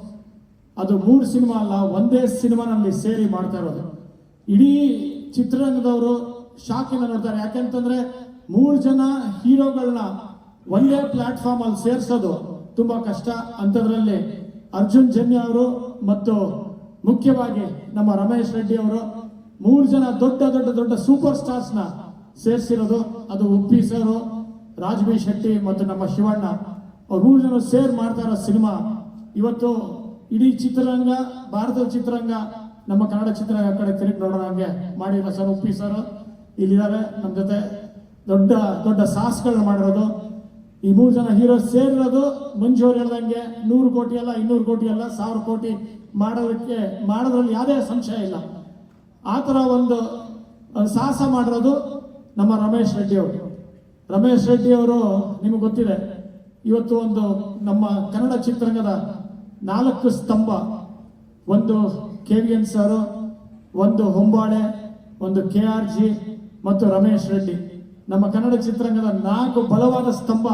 Speaker 12: ಅದು 3 ಸಿನಿಮಾ ಅಲ್ಲ, ಒಂದೇ ಸಿನಿಮಾನಲ್ಲಿ ಸೇರಿ ಮಾಡ್ತಾ ಇರೋದು. ಇಡೀ ಚಿತ್ರರಂಗದವರು ಶಾಕಿಂದ ನೋಡ್ತಾರೆ. ಯಾಕೆಂತಂದ್ರೆ 3 ಜನ ಹೀರೋಗಳನ್ನ ಒಂದೇ ಪ್ಲಾಟ್ಫಾರ್ಮ್ ಅಲ್ಲಿ ಸೇರಿಸೋದು ತುಂಬಾ ಕಷ್ಟ. ಅಂಥದ್ರಲ್ಲಿ ಅರ್ಜುನ್ ಜನ್ಯ ಅವರು ಮತ್ತು ಮುಖ್ಯವಾಗಿ ನಮ್ಮ ರಮೇಶ್ ರೆಡ್ಡಿ ಅವರು 3 ಜನ ದೊಡ್ಡ ಸೂಪರ್ ಸ್ಟಾರ್ಸ್ ನ ಸೇರಿಸಿರೋದು. ಅದು ಉಪ್ಪಿ ಸರ್, ರಾಜ್ಬಿ ಶೆಟ್ಟಿ ಮತ್ತು ನಮ್ಮ ಶಿವಣ್ಣ, ಅವ್ರು 3 ಜನ ಸೇರ್ ಮಾಡ್ತಾ ಇರೋ ಸಿನಿಮಾ. ಇವತ್ತು ಇಡೀ ಚಿತ್ರರಂಗ, ಭಾರತದ ಚಿತ್ರರಂಗ, ನಮ್ಮ ಕನ್ನಡ ಚಿತ್ರರಂಗ ಕಡೆ ತಿರುಗಿ ನೋಡೋಂಗೆ ಮಾಡಿರೋ ಸರ್ ಉಪ್ಪಿ ಸರ್ ಇಲ್ಲಿದ್ದಾರೆ ನಮ್ಮ ಜೊತೆ. ದೊಡ್ಡ ಸಾಹಸಗಳನ್ನ ಮಾಡಿರೋದು ಈ 3 ಜನ ಹೀರೋ ಸೇರಿರೋದು. ಮಂಜು ಅವ್ರು ಹೇಳ್ದಂಗೆ 100 ಕೋಟಿ ಅಲ್ಲ, 200 ಕೋಟಿ ಅಲ್ಲ, 1000 ಕೋಟಿ ಮಾಡೋದ್ರಲ್ಲಿ ಯಾವುದೇ ಸಂಶಯ ಇಲ್ಲ. ಆ ಥರ ಒಂದು ಸಾಹಸ ಮಾಡಿರೋದು ನಮ್ಮ ರಮೇಶ್ ರೆಡ್ಡಿ ಅವರು. ರಮೇಶ್ ರೆಡ್ಡಿ ಅವರು ನಿಮಗೆ ಗೊತ್ತಿದೆ, ಇವತ್ತು ಒಂದು ನಮ್ಮ ಕನ್ನಡ ಚಿತ್ರರಂಗದ 4 ಸ್ತಂಭ, ಒಂದು KVN ಸರ್, ಒಂದು ಹೊಂಬಾಳೆ, ಒಂದು KRG ಮತ್ತು ರಮೇಶ್ ರೆಡ್ಡಿ. ನಮ್ಮ ಕನ್ನಡ ಚಿತ್ರರಂಗದ 4 ಬಲವಾದ ಸ್ತಂಭ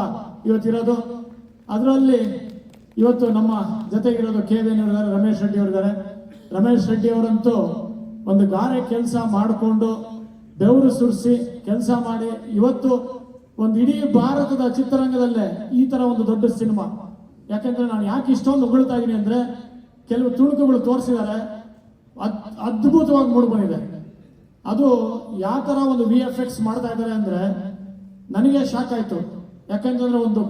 Speaker 12: ಇವತ್ತಿರೋದು. ಅದರಲ್ಲಿ ಇವತ್ತು ನಮ್ಮ ಜೊತೆಗಿರೋದು KVN ಅವರಿದ್ದಾರೆ, ರಮೇಶ್ ರೆಡ್ಡಿ ಅವರಿದ್ದಾರೆ. ರಮೇಶ್ ರೆಡ್ಡಿ ಅವರಂತೂ ಒಂದು ಗಾರೆ ಕೆಲಸ ಮಾಡಿಕೊಂಡು ಬೆವರು ಸುರಿಸಿ ಕೆಲಸ ಮಾಡಿ ಇವತ್ತು ಒಂದು ಇಡೀ ಭಾರತದ ಚಿತ್ರರಂಗದಲ್ಲೇ ಈ ತರ ಒಂದು ದೊಡ್ಡ ಸಿನಿಮಾ. ಯಾಕಂದ್ರೆ ನಾನು ಯಾಕೆ ಇಷ್ಟೊಂದು ಹೊಗಳ್ತಾ ಇದ್ದೀನಿ ಅಂದ್ರೆ, ಕೆಲವು ತುಣುಕುಗಳು ತೋರಿಸಿದ್ದಾರೆ, ಅದ್ಭುತವಾಗಿ ಮೂಡಿ ಬಂದಿದೆ. ಅದು ಯಾವ ತರ ಒಂದು VFX ಮಾಡ್ತಾ ಇದ್ದಾರೆ ಅಂದ್ರೆ ನನಗೆ ಶಾಕ್ ಆಯ್ತು. ಯಾಕಂತಂದ್ರೆ ಒಂದು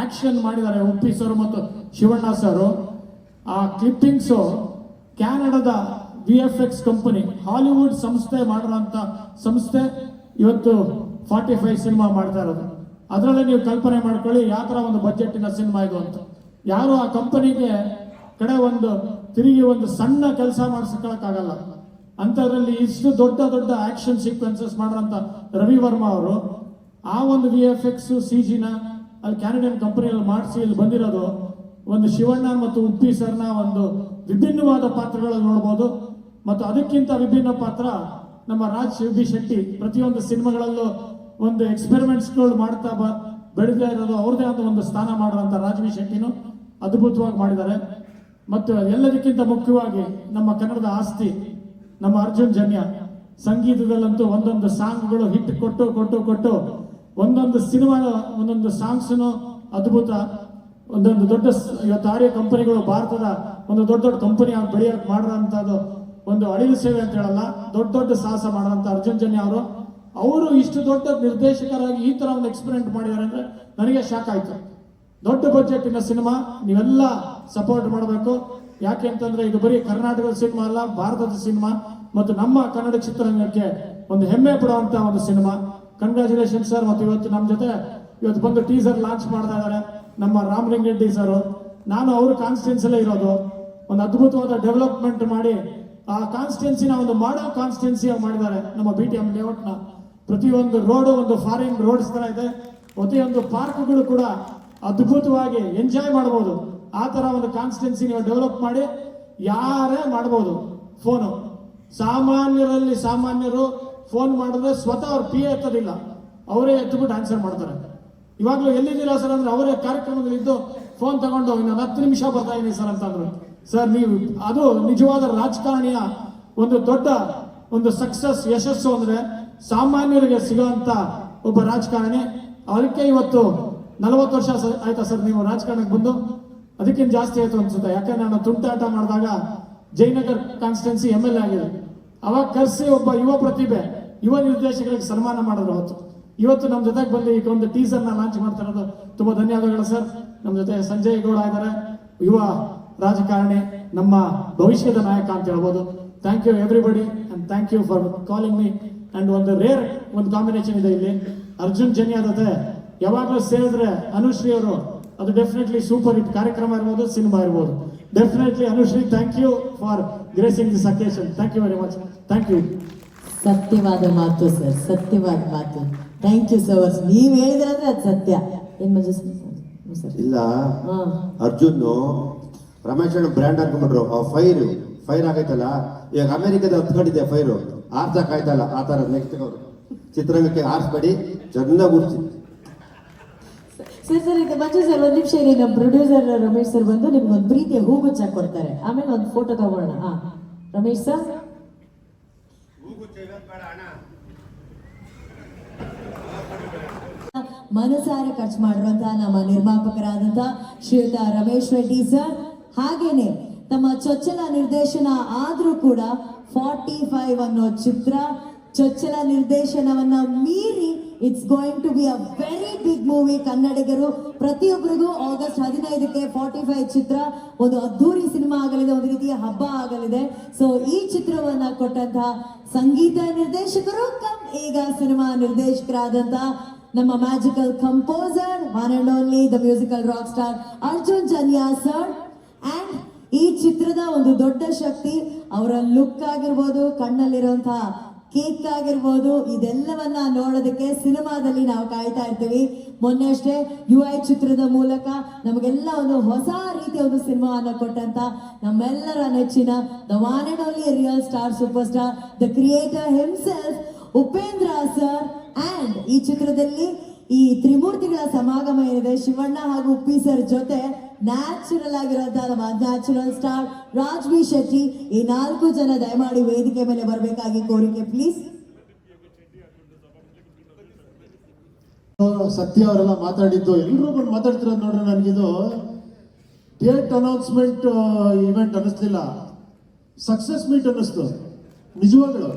Speaker 12: ಆಕ್ಷನ್ ಮಾಡಿದ್ದಾರೆ ಉಪ್ಪಿ ಸರ್ ಮತ್ತು ಶಿವಣ್ಣ ಸರ್. ಆ ಕ್ಲಿಪ್ಪಿಂಗ್ಸ್ ಕ್ಯಾನಡಾದ VFX ಕಂಪನಿ, ಹಾಲಿವುಡ್ ಸಂಸ್ಥೆ ಮಾಡಿರೋಂಥ ಸಂಸ್ಥೆ ಇವತ್ತು 45 ಸಿನಿಮಾ ಮಾಡ್ತಾ ಇರೋದು. ಅದರಲ್ಲೇ ನೀವು ಕಲ್ಪನೆ ಮಾಡ್ಕೊಳ್ಳಿ ಯಾವ ತರ ಒಂದು ಬಜೆಟ್ಟಿನ ಸಿನಿಮಾ ಇದು ಅಂತ. ಯಾರು ಆ ಕಂಪನಿಗೆ ಕಡೆ ತಿರುಗಿ ಒಂದು ಸಣ್ಣ ಕೆಲಸ ಮಾಡಿಸ್ಕೊಳಕ್ಕಾಗಲ್ಲ. ಅಂಥದ್ರಲ್ಲಿ ಇಷ್ಟು ದೊಡ್ಡ ಆಕ್ಷನ್ ಸೀಕ್ವೆನ್ಸಸ್ ಮಾಡೋಂಥ ರವಿ ವರ್ಮಾ ಅವರು ಆ ಒಂದು VFX CGನ ಅಲ್ಲಿ ಕ್ಯಾನಡಿಯನ್ ಕಂಪನಿಯಲ್ಲಿ ಮಾಡಿಸಿ ಇಲ್ಲಿ ಬಂದಿರೋದು. ಒಂದು ಶಿವಣ್ಣ ಮತ್ತು ಉಪ್ಪಿ ಸರ್ನ ಒಂದು ವಿಭಿನ್ನವಾದ ಪಾತ್ರಗಳಲ್ಲಿ ನೋಡ್ಬೋದು. ಮತ್ತು ಅದಕ್ಕಿಂತ ವಿಭಿನ್ನ ಪಾತ್ರ ನಮ್ಮ ರಾಜ್ಬಿ ಶೆಟ್ಟಿ. ಪ್ರತಿಯೊಂದು ಸಿನಿಮಾಗಳಲ್ಲೂ ಒಂದು ಎಕ್ಸ್ಪೆರಿಮೆಂಟ್ಸ್ಗಳು ಮಾಡ್ತಾ ಬೆಳೆದೇ ಇರೋದು, ಅವ್ರದೇ ಆದ ಒಂದು ಸ್ಥಾನ ಮಾಡುವಂಥ ರಾಜ್ಬಿ ಶೆಟ್ಟಿನೂ ಅದ್ಭುತವಾಗಿ ಮಾಡಿದ್ದಾರೆ. ಮತ್ತು ಎಲ್ಲದಕ್ಕಿಂತ ಮುಖ್ಯವಾಗಿ ನಮ್ಮ ಕನ್ನಡದ ಆಸ್ತಿ ನಮ್ಮ ಅರ್ಜುನ್ ಜನ್ಯ. ಸಂಗೀತದಲ್ಲಂತೂ ಒಂದೊಂದು ಸಾಂಗ್ಗಳು ಹಿಟ್ ಕೊಟ್ಟು ಒಂದೊಂದು ಸಿನಿಮಾದ ಒಂದೊಂದು ಸಾಂಗ್ಸ್ನು ಅದ್ಭುತ. ಒಂದೊಂದು ದೊಡ್ಡ ಇವತ್ತು ಆಡಿಯೋ ಕಂಪನಿಗಳು ಭಾರತದ ಒಂದು ದೊಡ್ಡ ಕಂಪನಿ ಬೆಳೆಯಕ್ಕೆ ಮಾಡಿರೋಂಥದ್ದು ಒಂದು ಅಳಿಲು ಸೇವೆ ಅಂತ ಹೇಳಲ್ಲ, ದೊಡ್ಡ ಸಾಹಸ ಮಾಡೋಂಥ ಅರ್ಜುನ್ ಜನ್ಯ ಅವರು ಇಷ್ಟು ದೊಡ್ಡ ನಿರ್ದೇಶಕರಾಗಿ ಈ ತರ ಒಂದು ಎಕ್ಸ್ಪೆರಿಮೆಂಟ್ ಮಾಡಿದ್ದಾರೆ ಅಂದ್ರೆ ನನಗೆ ಶಾಕ್ ಆಯ್ತು. ದೊಡ್ಡ ಬಜೆಟಿನ ಸಿನಿಮಾ, ನೀವೆಲ್ಲ ಸಪೋರ್ಟ್ ಮಾಡಬೇಕು. ಯಾಕೆ ಅಂತಂದ್ರೆ ಇದು ಬರೀ ಕರ್ನಾಟಕದ ಸಿನಿಮಾ ಅಲ್ಲ, ಭಾರತದ ಸಿನಿಮಾ ಮತ್ತು ನಮ್ಮ ಕನ್ನಡ ಚಿತ್ರರಂಗಕ್ಕೆ ಒಂದು ಹೆಮ್ಮೆ ಪಡುವಂತ ಒಂದು ಸಿನಿಮಾ. Congratulation sir. ಮತ್ತು ಇವತ್ತು ನಮ್ಮ ಜೊತೆ ಬಂದು ಟೀಸರ್ ಲಾಂಚ್ ಮಾಡ್ತಾ ಇದ್ದಾರೆ ನಮ್ಮ ರಾಮಲಿಂಗರೆಡ್ಡಿ ಸರ್. ನಾನು ಅವ್ರ ಕಾನ್ಸ್ಟಿಟ್ಯೂನ್ಸಿಲೇ ಇರೋದು. ಒಂದು ಅದ್ಭುತವಾದ ಡೆವಲಪ್ಮೆಂಟ್ ಮಾಡಿ ಆ ಕಾನ್ಸ್ಟಿಟ್ಯೂನ್ಸಿನ ಒಂದು ಮಾಡಲ್ ಕಾನ್ಸ್ಟಿಟ್ಯೂನ್ಸಿ ಮಾಡಿದ್ದಾರೆ. ನಮ್ಮ BTM ಲೇಔಟ್ನ ಪ್ರತಿಯೊಂದು ರೋಡು ಒಂದು ಫಾರಿನ್ ರೋಡ್ಸ್ ತರ ಇದೆ. ಪ್ರತಿಯೊಂದು ಪಾರ್ಕ್ಗಳು ಕೂಡ ಅದ್ಭುತವಾಗಿ ಎಂಜಾಯ್ ಮಾಡಬಹುದು. ಆ ತರ ಒಂದು ಕಾನ್ಸ್ಟಿಟ್ಯೂನ್ಸಿ ನೀವು ಡೆವಲಪ್ ಮಾಡಿ ಯಾರೇ ಮಾಡಬಹುದು. ಫೋನು ಸಾಮಾನ್ಯರು ಫೋನ್ ಮಾಡಿದ್ರೆ ಸ್ವತಃ ಅವ್ರ PA ಎತ್ತೋದಿಲ್ಲ, ಅವರೇ ಎತ್ಬಿಟ್ಟು ಆನ್ಸರ್ ಮಾಡ್ತಾರೆ. ಇವಾಗಲೂ ಎಲ್ಲಿದ್ದೀರಾ ಸರ್ ಅಂದ್ರೆ ಅವರೇ ಕಾರ್ಯಕ್ರಮದಲ್ಲಿ ಇದ್ದು ಫೋನ್ ತಗೊಂಡು ಇನ್ನೊಂದು 10 ನಿಮಿಷ ಬರ್ತಾ ಇದೀನಿ ಸರ್ ಅಂತಂದ್ರು. ಸರ್ ನೀವು ಅದು ನಿಜವಾದ ರಾಜಕಾರಣಿಯ ಒಂದು ದೊಡ್ಡ ಒಂದು ಸಕ್ಸಸ್ ಯಶಸ್ಸು ಅಂದ್ರೆ ಸಾಮಾನ್ಯರಿಗೆ ಸಿಗುವಂತ ಒಬ್ಬ ರಾಜಕಾರಣಿ. ಅದಕ್ಕೆ ಇವತ್ತು 40 ವರ್ಷ ಆಯ್ತಾ ಸರ್ ನೀವು ರಾಜಕಾರಣಕ್ಕೆ ಬಂದು? ಅದಕ್ಕಿಂತ ಜಾಸ್ತಿ ಆಯ್ತು ಅನ್ಸುತ್ತೆ. ಯಾಕಂದ್ರೆ ನಾನು ತುಂಟಾಟ ಮಾಡಿದಾಗ ಜಯನಗರ್ ಕಾನ್ಸ್ಟಿಟ್ಯೂನ್ಸಿ MLA ಆಗಿದೆ. ಅವಾಗ ಕರೆಸಿ ಒಬ್ಬ ಯುವ ಪ್ರತಿಭೆ, ಯುವ ನಿರ್ದೇಶಕರಿಗೆ ಸನ್ಮಾನ ಮಾಡಿದ್ರು ಅವತ್ತು. ಇವತ್ತು ನಮ್ಮ ಜೊತೆಗೆ ಬಂದು ಈಗ ಒಂದು ಟೀಸರ್ ನ ಲಾಂಚ್ ಮಾಡ್ತಾ ಇರೋದು ತುಂಬಾ ಧನ್ಯವಾದಗಳು ಸರ್. ನಮ್ಮ ಜೊತೆ ಸಂಜಯ್ ಗೌಡ ಇದ್ದಾರೆ, ಯುವ ರಾಜಕಾರಣಿ, ನಮ್ಮ ಭವಿಷ್ಯದ ನಾಯಕ ಅಂತ ಹೇಳ್ಬೋದು. Thank you everybody and thank you for calling me. And ಒಂದು ರೇರ್ ಒಂದು ಕಾಂಬಿನೇಷನ್ ಇದೆ ಇಲ್ಲಿ, ಅರ್ಜುನ್ ಜನ್ಯ ಜೊತೆ ಯಾವಾಗಲೂ ಸೇರಿದ್ರೆ ಅನುಶ್ರೀ ಅವರು, ಅದು ಡೆಫಿನೆಟ್ಲಿ ಸೂಪರ್ ಹಿಟ್ ಕಾರ್ಯಕ್ರಮ ಇರ್ಬೋದು, ಸಿನಿಮಾ ಇರ್ಬೋದು. Definitely Anushree, thank you for gracing this occasion. Thank you very much. Thank you.
Speaker 1: ಸತ್ಯವಾದ ಮಾತು ಸರ್, ಸತ್ಯವಾದ ಮಾತು. Thank you sir. ನೀವ್ ಹೇಳಿದ್ರಂದ್ರೆ ಅದು ಸತ್ಯ. ಏನ್ ಮಜಾ ಸರ್?
Speaker 11: ಇಲ್ಲ,
Speaker 1: ಹಾ,
Speaker 11: ಅರ್ಜುನ್ ರಮೇಶ್ ಅಣ್ಣ ಬ್ರ್ಯಾಂಡ್ ಹಾಕೊಂಡ್ಬಿಟ್ರು. ಫೈರ್ ಆಗೈತಲ್ಲ, ಈಗ ಅಮೆರಿಕದ ಹತ್ಕೊಂಡಿದ್ದೆ ಫೈರು, ಆರ್ಸಕ್ ಆಯ್ತಲ್ಲ ಆ ತರ. ನೆಕ್ಸ್ಟ್ ಅವರು ಚಿತ್ರರಂಗಕ್ಕೆ ಆರಿಸ್ಬೇಡಿ, ಚೆನ್ನಾಗಿ ಉರ್ಸಿ.
Speaker 1: ಸರ್ ಈಗ ಮಂಜು ಸರ್ ಒಂದ್ ನಿಮಿಷ ಇರಿ. ನಮ್ಮ ಪ್ರೊಡ್ಯೂಸರ್ ರಮೇಶ್ ಸರ್ ಬಂದು ನಿಮ್ಗೆ ಒಂದು ಪ್ರೀತಿಯ ಹೂಗುಚ್ಛ ಕೊಡ್ತಾರೆ, ಆಮೇಲೆ ಒಂದು ಫೋಟೋ ತಗೊಳ್ಳೋಣ. ಹಾ ರಮೇಶ್ ಸರ್. ಮನಸಾರೆ ಖರ್ಚು ಮಾಡಿರುವಂತಹ ನಮ್ಮ ನಿರ್ಮಾಪಕರಾದಂತಹ ಶ್ರೀಯುತ ರಮೇಶ್ ರೆಡ್ಡಿ ಸರ್, ಹಾಗೇನೆ ತಮ್ಮ ಚೊಚ್ಚಲ ನಿರ್ದೇಶನ ಆದ್ರೂ ಕೂಡ 45 ಅನ್ನೋ ಚಿತ್ರ ಚೊಚ್ಚಲ ನಿರ್ದೇಶನವನ್ನ ಮೀರಿ it's going to be a very big movie. ಕನ್ನಡಿಗರು ಪ್ರತಿಯೊಬ್ಬರಿಗೂ ಆಗಸ್ಟ್ 15ಕ್ಕೆ 45 ಚಿತ್ರ ಒಂದು ಅದ್ಧೂರಿ ಸಿನಿಮಾ ಆಗಲಿದೆ, ಒಂದು ರೀತಿಯ ಹಬ್ಬ ಆಗಲಿದೆ. ಸೊ ಈ ಚಿತ್ರವನ್ನ ಕೊಟ್ಟಂತಹ ಸಂಗೀತ ನಿರ್ದೇಶಕರು ಕಮ್ ಈಗ ಸಿನಿಮಾ ನಿರ್ದೇಶಕರಾದಂತಹ ನಮ್ಮ magical composer one and only the musical rock star Arjun Janya sir. And ಈ ಚಿತ್ರದ ಒಂದು ದೊಡ್ಡ ಶಕ್ತಿ ಅವರ ಲುಕ್ ಆಗಿರ್ಬೋದು, ಕಣ್ಣಲ್ಲಿರುವಂತಹ ಕೇಕ್ ಆಗಿರ್ಬೋದು, ಇದೆಲ್ಲವನ್ನ ನೋಡೋದಕ್ಕೆ ಸಿನಿಮಾದಲ್ಲಿ ನಾವು ಕಾಯ್ತಾ ಇರ್ತೀವಿ. ಮೊನ್ನೆ ಅಷ್ಟೇ UI ಚಿತ್ರದ ಮೂಲಕ ನಮಗೆಲ್ಲ ಒಂದು ಹೊಸ ರೀತಿಯ ಒಂದು ಸಿನಿಮಾವನ್ನು ಕೊಟ್ಟಂತ ನಮ್ಮೆಲ್ಲರ ನೆಚ್ಚಿನ the one and only real star super star the creator himself Upendra sir. And ಈ ಚಿತ್ರದಲ್ಲಿ ಈ ತ್ರಿಮೂರ್ತಿಗಳ ಸಮಾಗಮ ಏನಿದೆ, ಶಿವಣ್ಣ ಹಾಗೂ ಉಪ್ಪಿ ಸರ್ ಜೊತೆ ನ್ಯಾಚುರಲ್ ಆಗಿರುವಂತಹ ನಮ್ಮ ನ್ಯಾಚುರಲ್ ಸ್ಟಾರ್ ರಾಜ್ವಿ ಶೆಟ್ಟಿ, ಈ 4 ಜನ ದಯಮಾಡಿ ವೇದಿಕೆ ಮೇಲೆ ಬರಬೇಕಾಗಿ ಕೋರಿಕೆ ಪ್ಲೀಸ್.
Speaker 7: ಸತ್ಯ ಅವರೆಲ್ಲ ಮಾತಾಡಿದ್ದು, ಎಲ್ಲರೂ ಬಂದು ಮಾತಾಡ್ತಿರೋದು ನೋಡ್ರೆ ನನಗಿದು ಡೇಟ್ ಅನೌನ್ಸ್ಮೆಂಟ್ ಇವೆಂಟ್ ಅನ್ನಿಸ್ಲಿಲ್ಲ, ಸಕ್ಸಸ್ ಮೀಟ್ ಅನ್ನಿಸ್ತು ನಿಜವಾಗ್ಲು.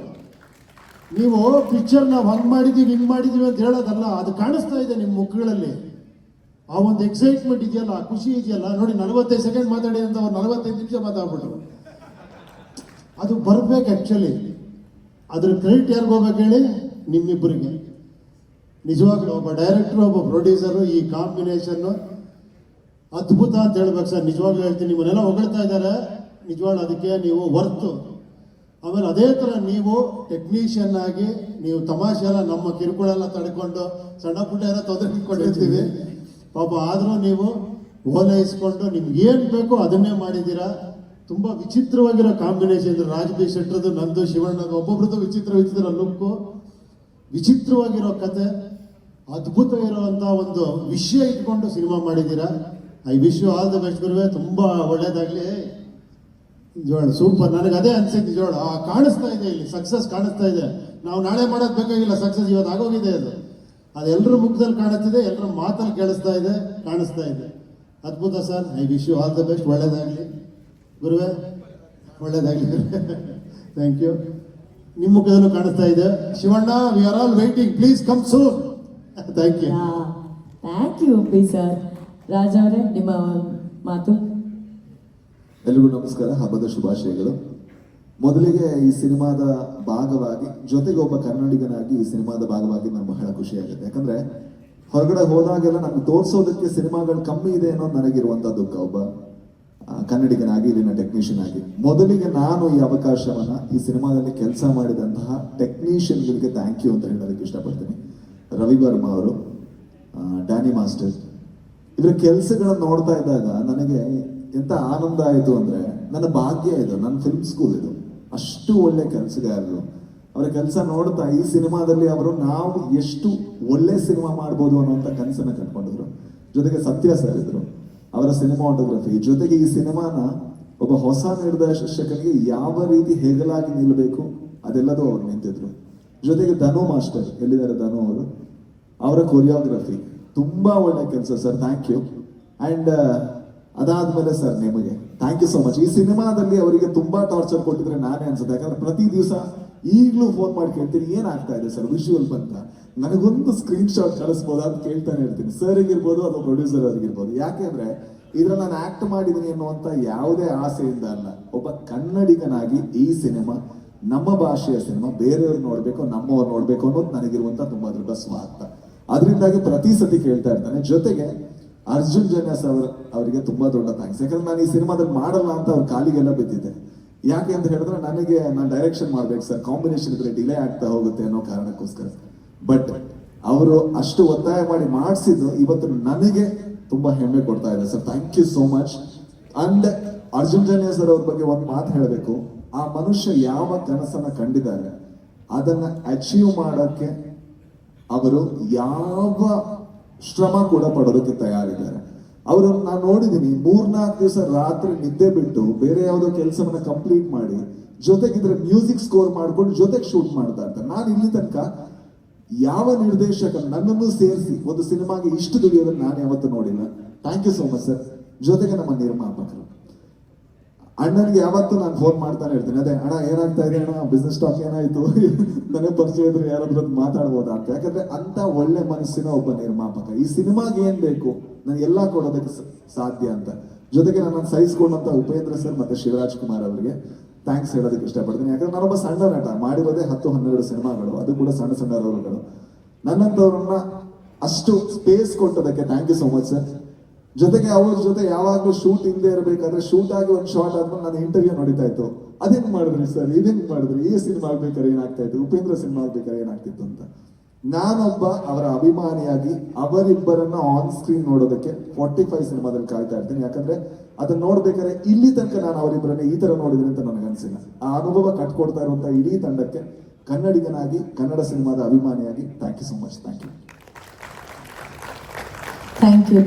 Speaker 7: ನೀವು ಪಿಕ್ಚರ್ನ ಹಂಗ್ ಮಾಡಿದೀವಿ ಹಿಂಗ್ ಮಾಡಿದೀವಿ ಅಂತ ಹೇಳೋದಲ್ಲ, ಅದು ಕಾಣಿಸ್ತಾ ಇದೆ ನಿಮ್ಮ ಮುಖಗಳಲ್ಲಿ. ಆ ಒಂದು ಎಕ್ಸೈಟ್ಮೆಂಟ್ ಇದೆಯಲ್ಲ, ಆ ಖುಷಿ ಇದೆಯಲ್ಲ. ನೋಡಿ 45 ಸೆಕೆಂಡ್ ಮಾತಾಡಿ ಅಂತ ಅವ್ರು 45 ನಿಮಿಷ ಮಾತಾಡ್ಬಿಟ್ರು. ಅದು ಬರ್ಬೇಕು ಆ್ಯಕ್ಚುಲಿ. ಅದ್ರ ಕ್ರೆಡಿಟ್ ಯಾರಿಗೂ ಹೋಗ್ಬೇಕು ಹೇಳಿ? ನಿಮ್ಮಿಬ್ಬರಿಗೆ. ನಿಜವಾಗ್ಲೂ ಒಬ್ಬ ಡೈರೆಕ್ಟ್ರು, ಒಬ್ಬ ಪ್ರೊಡ್ಯೂಸರು, ಈ ಕಾಂಬಿನೇಷನ್ನು ಅದ್ಭುತ ಅಂತ ಹೇಳ್ಬೇಕು ಸರ್. ನಿಜವಾಗ್ಲೂ ಹೇಳ್ತೀನಿ, ನಿಮ್ಮನ್ನೆಲ್ಲ ಹೊಗಳ್ತಾ ಇದ್ದಾರೆ, ನಿಜವಾಗ್ಲೂ ಅದಕ್ಕೆ ನೀವು ವರ್ತು. ಆಮೇಲೆ ಅದೇ ಥರ ನೀವು ಟೆಕ್ನಿಷಿಯನ್ ಆಗಿ ನೀವು ತಮಾಷೆ ಎಲ್ಲ ನಮ್ಮ ಕಿರುಕುಳೆಲ್ಲ ತಡ್ಕೊಂಡು ಸಣ್ಣ ಪುಟ್ಟ ಏನೋ ತೊಂದರೆ ಇಟ್ಕೊಂಡಿರ್ತೀವಿ ಪಾಪ, ಆದರೂ ನೀವು ಓಲೈಸ್ಕೊಂಡು ನಿಮ್ಗೆ ಏನು ಬೇಕೋ ಅದನ್ನೇ ಮಾಡಿದ್ದೀರಾ. ತುಂಬ ವಿಚಿತ್ರವಾಗಿರೋ ಕಾಂಬಿನೇಷನ್. ರಾಜ್ಬಿ ಶೆಟ್ರದ್ದು, ನಂದು, ಶಿವಣ್ಣದು, ಒಬ್ಬೊಬ್ರದ್ದು ವಿಚಿತ್ರ ಲುಕ್ಕು, ವಿಚಿತ್ರವಾಗಿರೋ ಕತೆ, ಅದ್ಭುತ ಇರುವಂಥ ಒಂದು ವಿಷಯ ಇಟ್ಕೊಂಡು ಸಿನಿಮಾ ಮಾಡಿದ್ದೀರಾ. I wish you all the best ಗುರುವೆ. ತುಂಬ ಒಳ್ಳೇದಾಗಲಿ. ಜೋಳ ಸೂಪರ್. ನನಗೆ ಅದೇ ಅನ್ಸಿದ್ದು ಜೋಳ ಕಾಣಿಸ್ತಾ ಇದೆ ಇಲ್ಲಿ, ಸಕ್ಸಸ್ ಕಾಣಿಸ್ತಾ ಇದೆ. ನಾವು ನಾಳೆ ಮಾಡೋದು ಬೇಕಾಗಿಲ್ಲ, ಸಕ್ಸಸ್ ಇವತ್ತು ಆಗೋಗಿದೆ. ಅದು ಎಲ್ಲರ ಮುಖದಲ್ಲಿ ಕಾಣಿಸ್ತಿದೆ, ಎಲ್ಲರ ಮಾತಲ್ಲಿ ಕಾಣಿಸ್ತಾ ಇದೆ. ಅದ್ಭುತ sir. I wish you all the best. ಒಳ್ಳೇದಾಗಲಿ ಗುರುವೆ, ಒಳ್ಳೇದಾಗಲಿ. Thank you. ನಿಮ್ಮ ಮುಖದಲ್ಲೂ ಕಾಣಿಸ್ತಾ ಇದೆ. Shivanna, we are all waiting, please come soon. Thank you.
Speaker 1: Thank you Uppi sir. Raj ಅವರೇ, ನಿಮ್ಮ ಮಾತು.
Speaker 13: ಎಲ್ರಿಗೂ ನಮಸ್ಕಾರ, ಹಬ್ಬದ ಶುಭಾಶಯಗಳು. ಮೊದಲಿಗೆ ಈ ಸಿನಿಮಾದ ಭಾಗವಾಗಿ, ಜೊತೆಗೆ ಒಬ್ಬ ಕನ್ನಡಿಗನಾಗಿ ಈ ಸಿನಿಮಾದ ಭಾಗವಾಗಿ ನನಗೆ ಬಹಳ ಖುಷಿಯಾಗುತ್ತೆ. ಯಾಕಂದ್ರೆ ಹೊರಗಡೆ ಹೋದಾಗೆಲ್ಲ ನಮ್ಗೆ ತೋರಿಸೋದಕ್ಕೆ ಸಿನಿಮಾಗಳು ಕಮ್ಮಿ ಇದೆ ಅನ್ನೋದು ನನಗಿರುವಂಥ ದುಃಖ, ಒಬ್ಬ ಕನ್ನಡಿಗನಾಗಿ, ಇಲ್ಲಿನ ಟೆಕ್ನಿಷಿಯನ್ ಆಗಿ. ಮೊದಲಿಗೆ ನಾನು ಈ ಅವಕಾಶವನ್ನ, ಈ ಸಿನಿಮಾದಲ್ಲಿ ಕೆಲಸ ಮಾಡಿದಂತಹ ಟೆಕ್ನಿಷಿಯನ್ಗಳಿಗೆ ಥ್ಯಾಂಕ್ ಯು ಅಂತ ಹೇಳೋದಕ್ಕೆ ಇಷ್ಟಪಡ್ತೀನಿ. ರವಿ ವರ್ಮಾ ಅವರು, ಡ್ಯಾನಿ ಮಾಸ್ಟರ್, ಇವರ ಕೆಲಸಗಳನ್ನು ನೋಡ್ತಾ ಇದ್ದಾಗ ನನಗೆ ಎಂತ ಆನಂದ ಆಯಿತು ಅಂದ್ರೆ, ನನ್ನ ಭಾಗ್ಯ ಇದು, ನನ್ನ ಫಿಲ್ಮ್ ಸ್ಕೂಲ್ ಇದು. ಅಷ್ಟು ಒಳ್ಳೆ ಕೆಲಸಗಾರರು. ಅವರ ಕೆಲಸ ನೋಡ್ತಾ ಈ ಸಿನಿಮಾದಲ್ಲಿ ಅವರು ನಾವು ಎಷ್ಟು ಒಳ್ಳೆ ಸಿನಿಮಾ ಮಾಡ್ಬೋದು ಅನ್ನೋಂಥ ಕನಸನ್ನ ಕಟ್ಕೊಂಡಿದ್ರು. ಜೊತೆಗೆ ಸತ್ಯ ಸರ್ ಇದ್ರು, ಅವರ ಸಿನಿಮಾಟೋಗ್ರಫಿ, ಜೊತೆಗೆ ಈ ಸಿನಿಮಾನ ಒಬ್ಬ ಹೊಸ ನಿರ್ದೇಶಕನಿಗೆ ಯಾವ ರೀತಿ ಹೆಗಲಾಗಿ ನಿಲ್ಲಬೇಕು ಅದೆಲ್ಲದೂ ಅವ್ರು ನಿಂತಿದ್ರು. ಜೊತೆಗೆ ಧನು ಮಾಸ್ಟರ್, ಎಲ್ಲಿದ್ದಾರೆ ಧನು ಅವರು, ಅವರ ಕೊರಿಯೋಗ್ರಫಿ ತುಂಬಾ ಒಳ್ಳೆ ಕೆಲಸ ಸರ್, ಥ್ಯಾಂಕ್ ಯು. ಅಂಡ್ ಅದಾದ್ಮೇಲೆ ಸರ್ ನಿಮಗೆ ಥ್ಯಾಂಕ್ ಯು ಸೋ ಮಚ್. ಈ ಸಿನಿಮಾದಲ್ಲಿ ಅವರಿಗೆ ತುಂಬಾ ಟಾರ್ಚರ್ ಕೊಟ್ಟಿದ್ರೆ ನಾನೇ ಅನ್ಸುತ್ತೆ, ಯಾಕಂದ್ರೆ ಪ್ರತಿ ದಿವಸ ಈಗಲೂ ಫೋನ್ ಮಾಡಿ ಕೇಳ್ತೀನಿ ಏನಾಗ್ತಾ ಇದೆ ಸರ್ ವಿಜುವಲ್ ಬಂತ, ನನಗೊಂದು ಸ್ಕ್ರೀನ್ ಶಾಟ್ ಕಳಿಸ್ಬೋದಾ ಅಂತ ಕೇಳ್ತಾನೆ ಇರ್ತೀನಿ. ಸರ್ ಇರ್ಬೋದು ಅಥವಾ ಪ್ರೊಡ್ಯೂಸರ್ ಅವ್ರಿಗಿರ್ಬೋದು. ಯಾಕೆಂದ್ರೆ ಇದ್ರಲ್ಲಿ ನಾನು ಆಕ್ಟ್ ಮಾಡಿದೀನಿ ಅನ್ನುವಂತ ಯಾವುದೇ ಆಸೆಯಿಂದ ಅಲ್ಲ, ಒಬ್ಬ ಕನ್ನಡಿಗನಾಗಿ ಈ ಸಿನಿಮಾ ನಮ್ಮ ಭಾಷೆಯ ಸಿನಿಮಾ, ಬೇರೆಯವ್ರು ನೋಡ್ಬೇಕು, ನಮ್ಮವ್ರು ನೋಡ್ಬೇಕು ಅನ್ನೋದು ನನಗಿರುವಂತ ತುಂಬಾ ದೊಡ್ಡ ಸ್ವಾರ್ಥ. ಅದರಿಂದಾಗಿ ಪ್ರತಿ ಸತಿ ಕೇಳ್ತಾ ಇರ್ತಾನೆ. ಜೊತೆಗೆ ಅರ್ಜುನ್ ಜನ್ಯಾಸ್ ಅವರಿಗೆ ತುಂಬಾ ದೊಡ್ಡ ಥ್ಯಾಂಕ್ಸ್. ಯಾಕಂದ್ರೆ ನಾನು ಈ ಸಿನಿಮಾದಲ್ಲಿ ಮಾಡಲ್ಲ ಅಂತ ಅವ್ರ ಕಾಲಿಗೆಲ್ಲ ಬಿದ್ದಿದ್ದೆ. ಯಾಕೆ ಅಂತ ಹೇಳಿದ್ರೆ ನಾನು ಡೈರೆಕ್ಷನ್ ಮಾಡ್ಬೇಕು ಸರ್, ಕಾಂಬಿನೇಷನ್ ಇದ್ರೆ ಡಿಲೇ ಆಗ್ತಾ ಹೋಗುತ್ತೆ ಅನ್ನೋ ಕಾರಣಕ್ಕೋಸ್ಕರ. ಬಟ್ ಅವರು ಅಷ್ಟು ಒತ್ತಾಯ ಮಾಡಿ ಮಾಡಿಸಿದ್ದು ಇವತ್ತು ನನಗೆ ತುಂಬಾ ಹೆಮ್ಮೆ ಕೊಡ್ತಾ ಇದೆ sir. Thank you so much. And Arjun Janya's sir ಅವ್ರ ಬಗ್ಗೆ ಒಂದು ಮಾತು ಹೇಳಬೇಕು. ಆ ಮನುಷ್ಯ ಯಾವ ಕನಸನ್ನ ಕಂಡಿದ್ದಾರೆ ಅದನ್ನ ಅಚೀವ್ ಮಾಡಕ್ಕೆ ಅವರು ಯಾವ ಶ್ರಮ ಕೂಡ ಪಡೋದಕ್ಕೆ ತಯಾರಿದ್ದಾರೆ. ಅವರು ನಾನು ನೋಡಿದೀನಿ 3-4 ದಿವಸ ರಾತ್ರಿ ನಿದ್ದೆ ಬಿಟ್ಟು ಬೇರೆ ಯಾವುದೋ ಕೆಲಸವನ್ನ ಕಂಪ್ಲೀಟ್ ಮಾಡಿ ಜೊತೆಗಿದ್ರೆ ಮ್ಯೂಸಿಕ್ ಸ್ಕೋರ್ ಮಾಡ್ಕೊಂಡು ಜೊತೆಗೆ ಶೂಟ್ ಮಾಡ್ತಾ ಇರ್ತಾರೆ. ನಾನು ಇಲ್ಲಿ ತನಕ ಯಾವ ನಿರ್ದೇಶಕ ನನ್ನನ್ನು ಸೇರಿಸಿ ಒಂದು ಸಿನಿಮಾಗೆ ಇಷ್ಟು ದುಡಿಯೋದನ್ನ ನಾನು ಯಾವತ್ತೂ ನೋಡಿಲ್ಲ. Thank you so much sir. ಜೊತೆಗೆ ನಮ್ಮ ನಿರ್ಮಾಪಕರು ಅಣ್ಣನಿಗೆ ಯಾವತ್ತೂ ನಾನು ಫೋನ್ ಮಾಡ್ತಾನೆ ಇರ್ತೀನಿ, ಅದೇ ಅಣ್ಣ ಏನಾಗ್ತಾ ಇದೆ ಅಣ್ಣ, ಬಿಸ್ನೆಸ್ ಟಾಕ್ ಏನಾಯ್ತು, ನನಗೆ ಪರಿಚಯ ಇದ್ರೆ ಯಾರಾದ್ರೂ ಮಾತಾಡ್ಬೋದಾ ಅಂತ. ಯಾಕಂದ್ರೆ ಅಂತ ಒಳ್ಳೆ ಮನಸ್ಸಿನ ಒಬ್ಬ ನಿರ್ಮಾಪಕ. ಈ ಸಿನಿಮಾಗೆ ಏನ್ ಬೇಕು ನಾನು ಎಲ್ಲಾ ಕೊಡೋದಕ್ಕೆ ಸಾಧ್ಯ ಅಂತ. ಜೊತೆಗೆ ನನ್ನ ಸಹಿಸ್ಕೊಂಡಂತ ಉಪೇಂದ್ರ ಸರ್ ಮತ್ತೆ ಶಿವರಾಜ್ ಕುಮಾರ್ ಅವರಿಗೆ ಥ್ಯಾಂಕ್ಸ್ ಹೇಳೋದಕ್ಕೆ ಇಷ್ಟಪಡ್ತೀನಿ. ಯಾಕಂದ್ರೆ ನಾನೊಬ್ಬ ಸಣ್ಣ ನಟ, ಮಾಡಿರೋದೇ 10-12 ಸಿನಿಮಾಗಳು, ಅದು ಕೂಡ ಸಣ್ಣ ಸಣ್ಣ ರೋಲ್ಗಳು. ನನ್ನಂತವ್ರನ್ನ ಅಷ್ಟು ಸ್ಪೇಸ್ ಕೊಟ್ಟದಕ್ಕೆ thank you so much sir. ಜೊತೆಗೆ ಅವ್ರ ಜೊತೆ ಯಾವಾಗಲೂ ಶೂಟ್ ಹಿಂದೆ ಇರಬೇಕಾದ್ರೆ ಶೂಟ್ ಆಗಿ ಒಂದು ಶಾರ್ಟ್ ಆದ್ಮೇಲೆ ನಾನು ಇಂಟರ್ವ್ಯೂ ನೋಡಿತಾ ಇತ್ತು, ಅದೇನ್ ಮಾಡಿದ್ರಿ ಸರ್, ಇದೇನ್ ಮಾಡಿದ್ರಿ, ಈ ಸಿನಿಮಾ ಆಗ್ಬೇಕಾದ್ರೆ ಏನಾಗ್ತಾ ಇತ್ತು, ಉಪೇಂದ್ರ ಸಿನಿಮಾ ಆಗ್ಬೇಕಾದ್ರೆ ಏನಾಗ್ತಿತ್ತು ಅಂತ. ನಾನೊಬ್ಬ ಅವರ ಅಭಿಮಾನಿಯಾಗಿ ಅವರಿಬ್ಬರನ್ನ ಆನ್ ಸ್ಕ್ರೀನ್ ನೋಡೋದಕ್ಕೆ 45 ಸಿನಿಮಾದಲ್ಲಿ ಕಾಯ್ತಾ ಇರ್ತೀನಿ. ಯಾಕಂದ್ರೆ ಅದನ್ನ ನೋಡ್ಬೇಕಾದ್ರೆ ಇಲ್ಲಿ ತನಕ ನಾನು ಅವರಿಬ್ಬರನ್ನ ಈ ತರ ನೋಡಿದ್ದೀನಿ ಅಂತ ನನಗನ್ಸಿಲ್ಲ. ಆ ಅನುಭವ ಕಟ್ಕೊಡ್ತಾ ಇರುವಂತ ಇಡೀ ತಂಡಕ್ಕೆ ಕನ್ನಡಿಗನಾಗಿ, ಕನ್ನಡ ಸಿನಿಮಾದ ಅಭಿಮಾನಿಯಾಗಿ thank you so much. Thank you.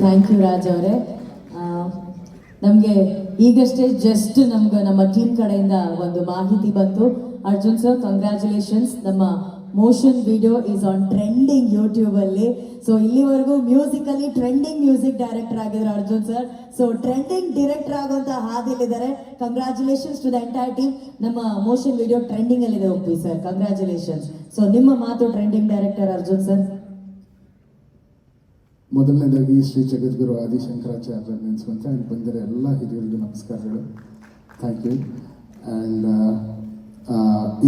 Speaker 1: Thank you Raj ಅವರೇ. ನಮಗೆ ಈಗಷ್ಟೇ ಜಸ್ಟ್ ನಮ್ಮ ಟೀಮ್ ಕಡೆಯಿಂದ ಒಂದು ಮಾಹಿತಿ ಬಂತು. Arjun sir, congratulations. ನಮ್ಮ motion video is on trending YouTube ಅಲ್ಲಿ. ಸೊ ಇಲ್ಲಿವರೆಗೂ ಮ್ಯೂಸಿಕ್ ಅಲ್ಲಿ ಟ್ರೆಂಡಿಂಗ್ ಮ್ಯೂಸಿಕ್ ಡೈರೆಕ್ಟರ್ ಆಗಿದ್ರು Arjun sir. So trending director ಆಗುವಂತ ಹಾದಿಲಿದ್ದಾರೆ. Congratulations to the entire team. ನಮ್ಮ ಮೋಷನ್ ವಿಡಿಯೋ ಟ್ರೆಂಡಿಂಗ್ ಅಲ್ಲಿ ಇದೆ ಒಪ್ಪಿ ಸರ್, ಕಂಗ್ರ್ಯಾಚುಲೇಷನ್ಸ್. ಸೊ ನಿಮ್ಮ ಮಾತು ಟ್ರೆಂಡಿಂಗ್ ಡೈರೆಕ್ಟರ್ ಅರ್ಜುನ್ ಸರ್.
Speaker 8: ಮೊದಲನೇದಾಗಿ ಶ್ರೀ ಜಗದ್ಗುರು ಆದಿಶಂಕರಾಚಾರ್ಯ ನೆನೆಸ್ಕೊಂತ ಇಲ್ಲಿ ಬಂದಿರೋ ಎಲ್ಲ ಹಿರಿಯರಿಗೂ ನಮಸ್ಕಾರಗಳು. Thank you. ಆ್ಯಂಡ್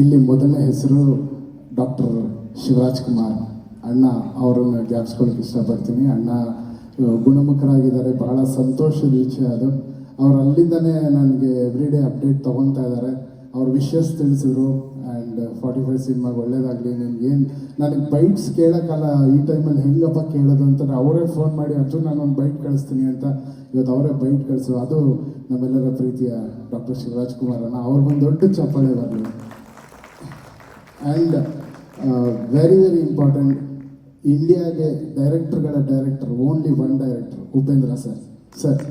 Speaker 8: ಇಲ್ಲಿ ಮೊದಲನೇ ಹೆಸರು ಡಾಕ್ಟರ್ ಶಿವರಾಜ್ ಕುಮಾರ್ ಅಣ್ಣ, ಅವರನ್ನು ಜ್ಞಾಪಿಸ್ಕೊಳ್ಳೋಕೆ ಇಷ್ಟಪಡ್ತೀನಿ. ಅಣ್ಣ ಗುಣಮುಖರಾಗಿದ್ದಾರೆ, ಬಹಳ ಸಂತೋಷದ ವಿಷಯ ಅದು. ಅವ್ರು ಅಲ್ಲಿಂದನೇ ನನಗೆ ಎವ್ರಿ ಡೇ ಅಪ್ಡೇಟ್ ತೊಗೊತಾ ಇದ್ದಾರೆ. ಅವ್ರ ವಿಷಸ್ ತಿಳಿಸಿದ್ರು. ಆ್ಯಂಡ್ 45 ಸಿನಿಮಾಗೆ ಒಳ್ಳೇದಾಗಲಿ. ನಿಮ್ಗೇನು ನನಗೆ ಬೈಟ್ಸ್ ಕೇಳೋಕ್ಕಲ್ಲ, ಈ ಟೈಮಲ್ಲಿ ಹೆಂಗಪ್ಪ ಕೇಳೋದು ಅಂತಾರೆ. ಅವರೇ ಫೋನ್ ಮಾಡಿ ಅರ್ಜುನ್ ನಾನೊಂದು ಬೈಟ್ ಕಳಿಸ್ತೀನಿ ಅಂತ ಇವತ್ತು ಅವರೇ ಬೈಟ್ ಕಳಿಸು. ಅದು ನಮ್ಮೆಲ್ಲರ ಪ್ರೀತಿಯ ಡಾಕ್ಟರ್ ಶಿವರಾಜ್ ಕುಮಾರ್ ಅಣ್ಣ, ಅವ್ರಿಗೊಂದು ದೊಡ್ಡ ಚಪ್ಪಾಳೆ ಬರಲಿ. ಆ್ಯಂಡ್ ವೆರಿ ಇಂಪಾರ್ಟೆಂಟ್, ಇಂಡಿಯಾಗೆ director only one director, Upendra sir. Sir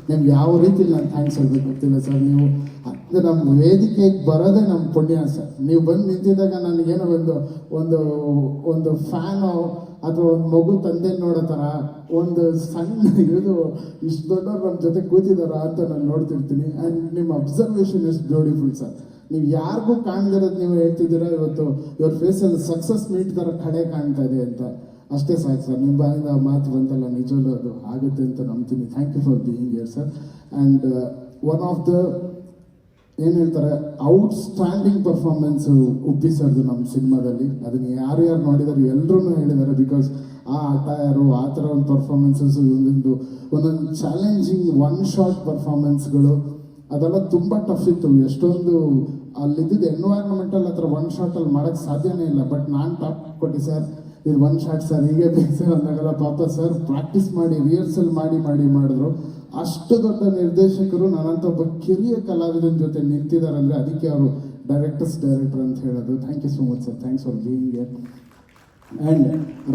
Speaker 8: ನಿಮ್ಗೆ ಯಾವ ರೀತಿ ನಾನು ಥ್ಯಾಂಕ್ಸ್ ಹೇಳ್ಬೇಕು ಗೊತ್ತಿಲ್ಲ ಸರ್. ನೀವು ಅಂದರೆ ನಮ್ಮ ವೇದಿಕೆಗೆ ಬರೋದೇ ನಮ್ಮ ಪುಣ್ಯ ಸರ್. ನೀವು ಬಂದು ನಿಂತಿದ್ದಾಗ ನನಗೇನೋ ಒಂದು ಫ್ಯಾನು ಅಥವಾ ಒಂದು ಮಗು ತಂದೆ ನೋಡೋ ಥರ ಒಂದು ಸಣ್ಣ ಇಷ್ಟು ದೊಡ್ಡವ್ರು ನಮ್ಮ ಜೊತೆ ಕೂತಿದಾರ ಅಂತ ನಾನು ನೋಡ್ತಿರ್ತೀನಿ. ಆ್ಯಂಡ್ ನಿಮ್ಮ ಅಬ್ಸರ್ವೇಷನ್ ಇಸ್ ಬ್ಯೂಟಿಫುಲ್ ಸರ್. ನೀವು ಯಾರಿಗೂ ಕಾಣ್ದಿರೋದು ನೀವು ಹೇಳ್ತಿದ್ದೀರಾ. ಇವತ್ತು ಇವ್ರ ಫೇಸಲ್ಲಿ ಸಕ್ಸಸ್ ಮೀಟ್ ಥರ ಕಡೆ ಕಾಣ್ತಾ ಇದೆ ಅಂತ. ಅಷ್ಟೇ ಸಾಕು ಸರ್. ನಿಮ್ಮ ಬಾಯಿಂದ ಮಾತು ಬಂತಲ್ಲ, ನಿಜವಲ್ಲೂ ಅದು ಆಗುತ್ತೆ ಅಂತ ನಂಬ್ತೀನಿ. Thank you for being here sir. And one of the ಏನು ಹೇಳ್ತಾರೆ ಔಟ್ಸ್ಟ್ಯಾಂಡಿಂಗ್ ಪರ್ಫಾರ್ಮೆನ್ಸು ಉಪ್ಪಿ ಸರ್ದು ನಮ್ಮ ಸಿನಿಮಾದಲ್ಲಿ. ಅದನ್ನು ಯಾರು ನೋಡಿದಾರೆ ಎಲ್ಲರೂ ಹೇಳಿದ್ದಾರೆ. ಬಿಕಾಸ್ ಆ ಅಟೈರು, ಆ ಥರ ಒಂದು ಪರ್ಫಾರ್ಮೆನ್ಸಸ್ಸು, ಒಂದೊಂದು ಚಾಲೆಂಜಿಂಗ್ ಒನ್ ಶಾಟ್ ಪರ್ಫಾರ್ಮೆನ್ಸ್ಗಳು, ಅದೆಲ್ಲ ತುಂಬ ಟಫ್ ಇತ್ತು. ಎಷ್ಟೊಂದು ಅಲ್ಲಿದ್ದಿದ್ದು ಎನ್ವೈರ್ಮೆಂಟಲ್ಲಿ ಆ ಥರ ಒನ್ ಶಾಟಲ್ಲಿ ಮಾಡೋಕ್ಕೆ ಸಾಧ್ಯನೇ ಇಲ್ಲ. ಬಟ್ ನಾನು ಟಾಪ್ ಕೊಟ್ಟು ಸರ್, ಇದು ಒನ್ ಶಾಟ್ ಸರ್, ಹೀಗೆ ಬೇಕು ಸರ್ ಅಂದಾಗಲ್ಲ. ಪಾಪ ಸರ್ ಪ್ರಾಕ್ಟೀಸ್ ಮಾಡಿ ರಿಹರ್ಸಲ್ ಮಾಡಿದ್ರು. ಅಷ್ಟು ದೊಡ್ಡ ನಿರ್ದೇಶಕರು ನನ್ನಂಥ ಒಬ್ಬ ಕಿರಿಯ ಕಲಾವಿದನ ಜೊತೆ ನಿಂತಿದ್ದಾರೆ ಅಂದರೆ ಅದಕ್ಕೆ ಅವರು ಡೈರೆಕ್ಟರ್ ಅಂತ ಹೇಳೋದು. Thank you so much sir. Thanks for being here. And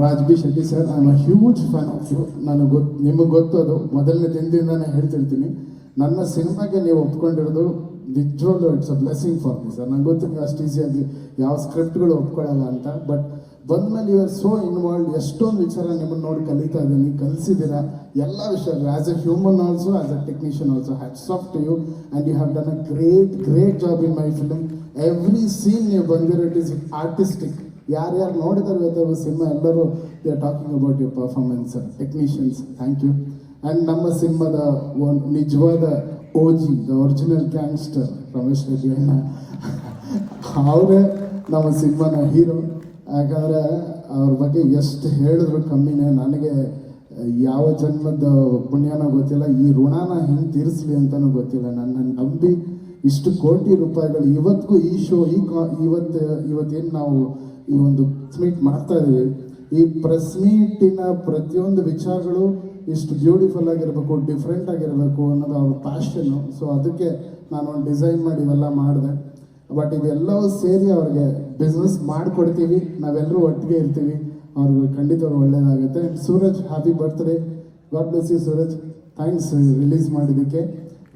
Speaker 8: Raj B Shetty sir, I am a huge fan of you. ನಿಮಗೆ ಗೊತ್ತು, ಅದು ಮೊದಲನೇ ದಿನದಿಂದನೇ ಹೇಳ್ತಿರ್ತೀನಿ. ನನ್ನ ಸಿನಿಮಾಗೆ ನೀವು ಒಪ್ಕೊಂಡಿರೋದು ನಿಜವಾಗ್ಲೂ it's a blessing for me sir. ನಂಗೆ ಗೊತ್ತು ನೀವು ಅಷ್ಟು ಈಸಿಯಾಗಿ ಯಾವ ಸ್ಕ್ರಿಪ್ಟ್ಗಳು ಒಪ್ಕೊಳ್ಳಲ್ಲ ಅಂತ, ಬಟ್ ಬಂದ್ಮೇಲೆ ಯು ಆರ್ ಸೋ ಇನ್ವಾಲ್ವ್. ಎಷ್ಟೊಂದು ವಿಚಾರ ನಿಮ್ಮನ್ನು ನೋಡಿ ಕಲಿತಾ ಇದ್ದೀನಿ, ಕಲಿಸಿದ್ದೀರಾ ಎಲ್ಲ ವಿಷಯಗಳು. As a human also, as a technician also, hats off to you and you have done a great job in my film. Every scene ನೀವು ಬಂದಿರೋ ಇಟ್ ಈಸ್ ಆರ್ಟಿಸ್ಟಿಕ್. ಯಾರ್ಯಾರು ನೋಡಿದಾರೆ ಇವತ್ತು ಸಿನಿಮಾ ಎಲ್ಲರೂ they are talking about your performance. Technicians, thank you. And ನಮ್ಮ ಸಿನಿಮಾದ ಒಂದು ನಿಜವಾದ OG, the original gangster Ramesh Reddy ಅಣ್ಣ, ಅವರೇ ನಮ್ಮ ಸಿನಿಮಾನ ಹೀರೋ. ಯಾಕಂದರೆ ಅವ್ರ ಬಗ್ಗೆ ಎಷ್ಟು ಹೇಳಿದ್ರು ಕಮ್ಮಿನೇ. ನನಗೆ ಯಾವ ಜನ್ಮದ ಪುಣ್ಯನೋ ಗೊತ್ತಿಲ್ಲ, ಈ ಋಣನ ಹೆಂಗೆ ತೀರಿಸ್ಲಿ ಅಂತಲೂ ಗೊತ್ತಿಲ್ಲ. ನನ್ನ ನಂಬಿ ಇಷ್ಟು ಕೋಟಿ ರೂಪಾಯಿಗಳು ಇವತ್ತಿಗೂ ಈ ಶೋ ಇವತ್ತೇನು ನಾವು ಈ ಒಂದು ಮೀಟ್ ಮಾಡ್ತಾ ಇದ್ದೀವಿ, ಈ ಪ್ರೆಸ್ ಮೀಟಿನ ಪ್ರತಿಯೊಂದು ವಿಚಾರಗಳು ಇಷ್ಟು ಬ್ಯೂಟಿಫುಲ್ ಆಗಿರಬೇಕು, ಡಿಫ್ರೆಂಟ್ ಆಗಿರಬೇಕು ಅನ್ನೋದು ಅವ್ರ ಪ್ಯಾಷನ್ನು. ಸೊ ಅದಕ್ಕೆ ನಾನು ಒಂದು ಡಿಸೈನ್ ಮಾಡಿ ಇವೆಲ್ಲ ಮಾಡಿದೆ. ಬಟ್ ಇದೆಲ್ಲವೂ ಸೇರಿ ಅವ್ರಿಗೆ ಬಿಸ್ನೆಸ್ ಮಾಡಿಕೊಡ್ತೀವಿ, ನಾವೆಲ್ಲರೂ ಒಟ್ಟಿಗೆ ಇರ್ತೀವಿ, ಅವ್ರಿಗೆ ಖಂಡಿತವ್ರು ಒಳ್ಳೆಯದಾಗುತ್ತೆ. Suraj, happy birthday, God bless you Suraj. Thanks release ಮಾಡಿದ್ದಕ್ಕೆ.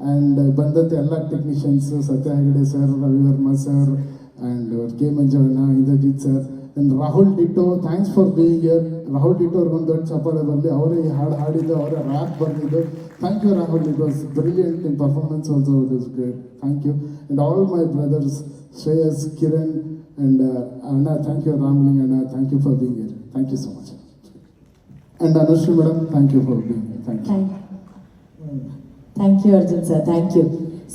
Speaker 8: ಆ್ಯಂಡ್ ಬಂದಂಥ ಎಲ್ಲ technicians, Satya Hegde sir, Ravi Varma sir, and K Manjanna, Indrajit sir, and Rahul Ditto, thanks for being here. Rahul Ditto ಅವ್ರಿಗೊಂದು ದೊಡ್ಡ ಚಪ್ಪಾಳೆ ಬರಲಿ. ಅವರೇ ಈ ಹಾಡು ಹಾಡಿದ್ದು, ಅವರೇ ರ್ಯಾಪ್ ಬರೆದಿದ್ದು. Thank you Rahul, it was brilliant in performance also, it is great. Thank you. And all my brothers Shreyas, Kiran, and ಅಣ್ಣ, ಥ್ಯಾಂಕ್ ಯು. ರಾಮ್ಲಿಂಗ್ ಅಣ್ಣ, thank you for being here. Thank you so much. And Anushree madam, thank you for being here. Thank you.
Speaker 1: Thank you Arjun sir, thank you.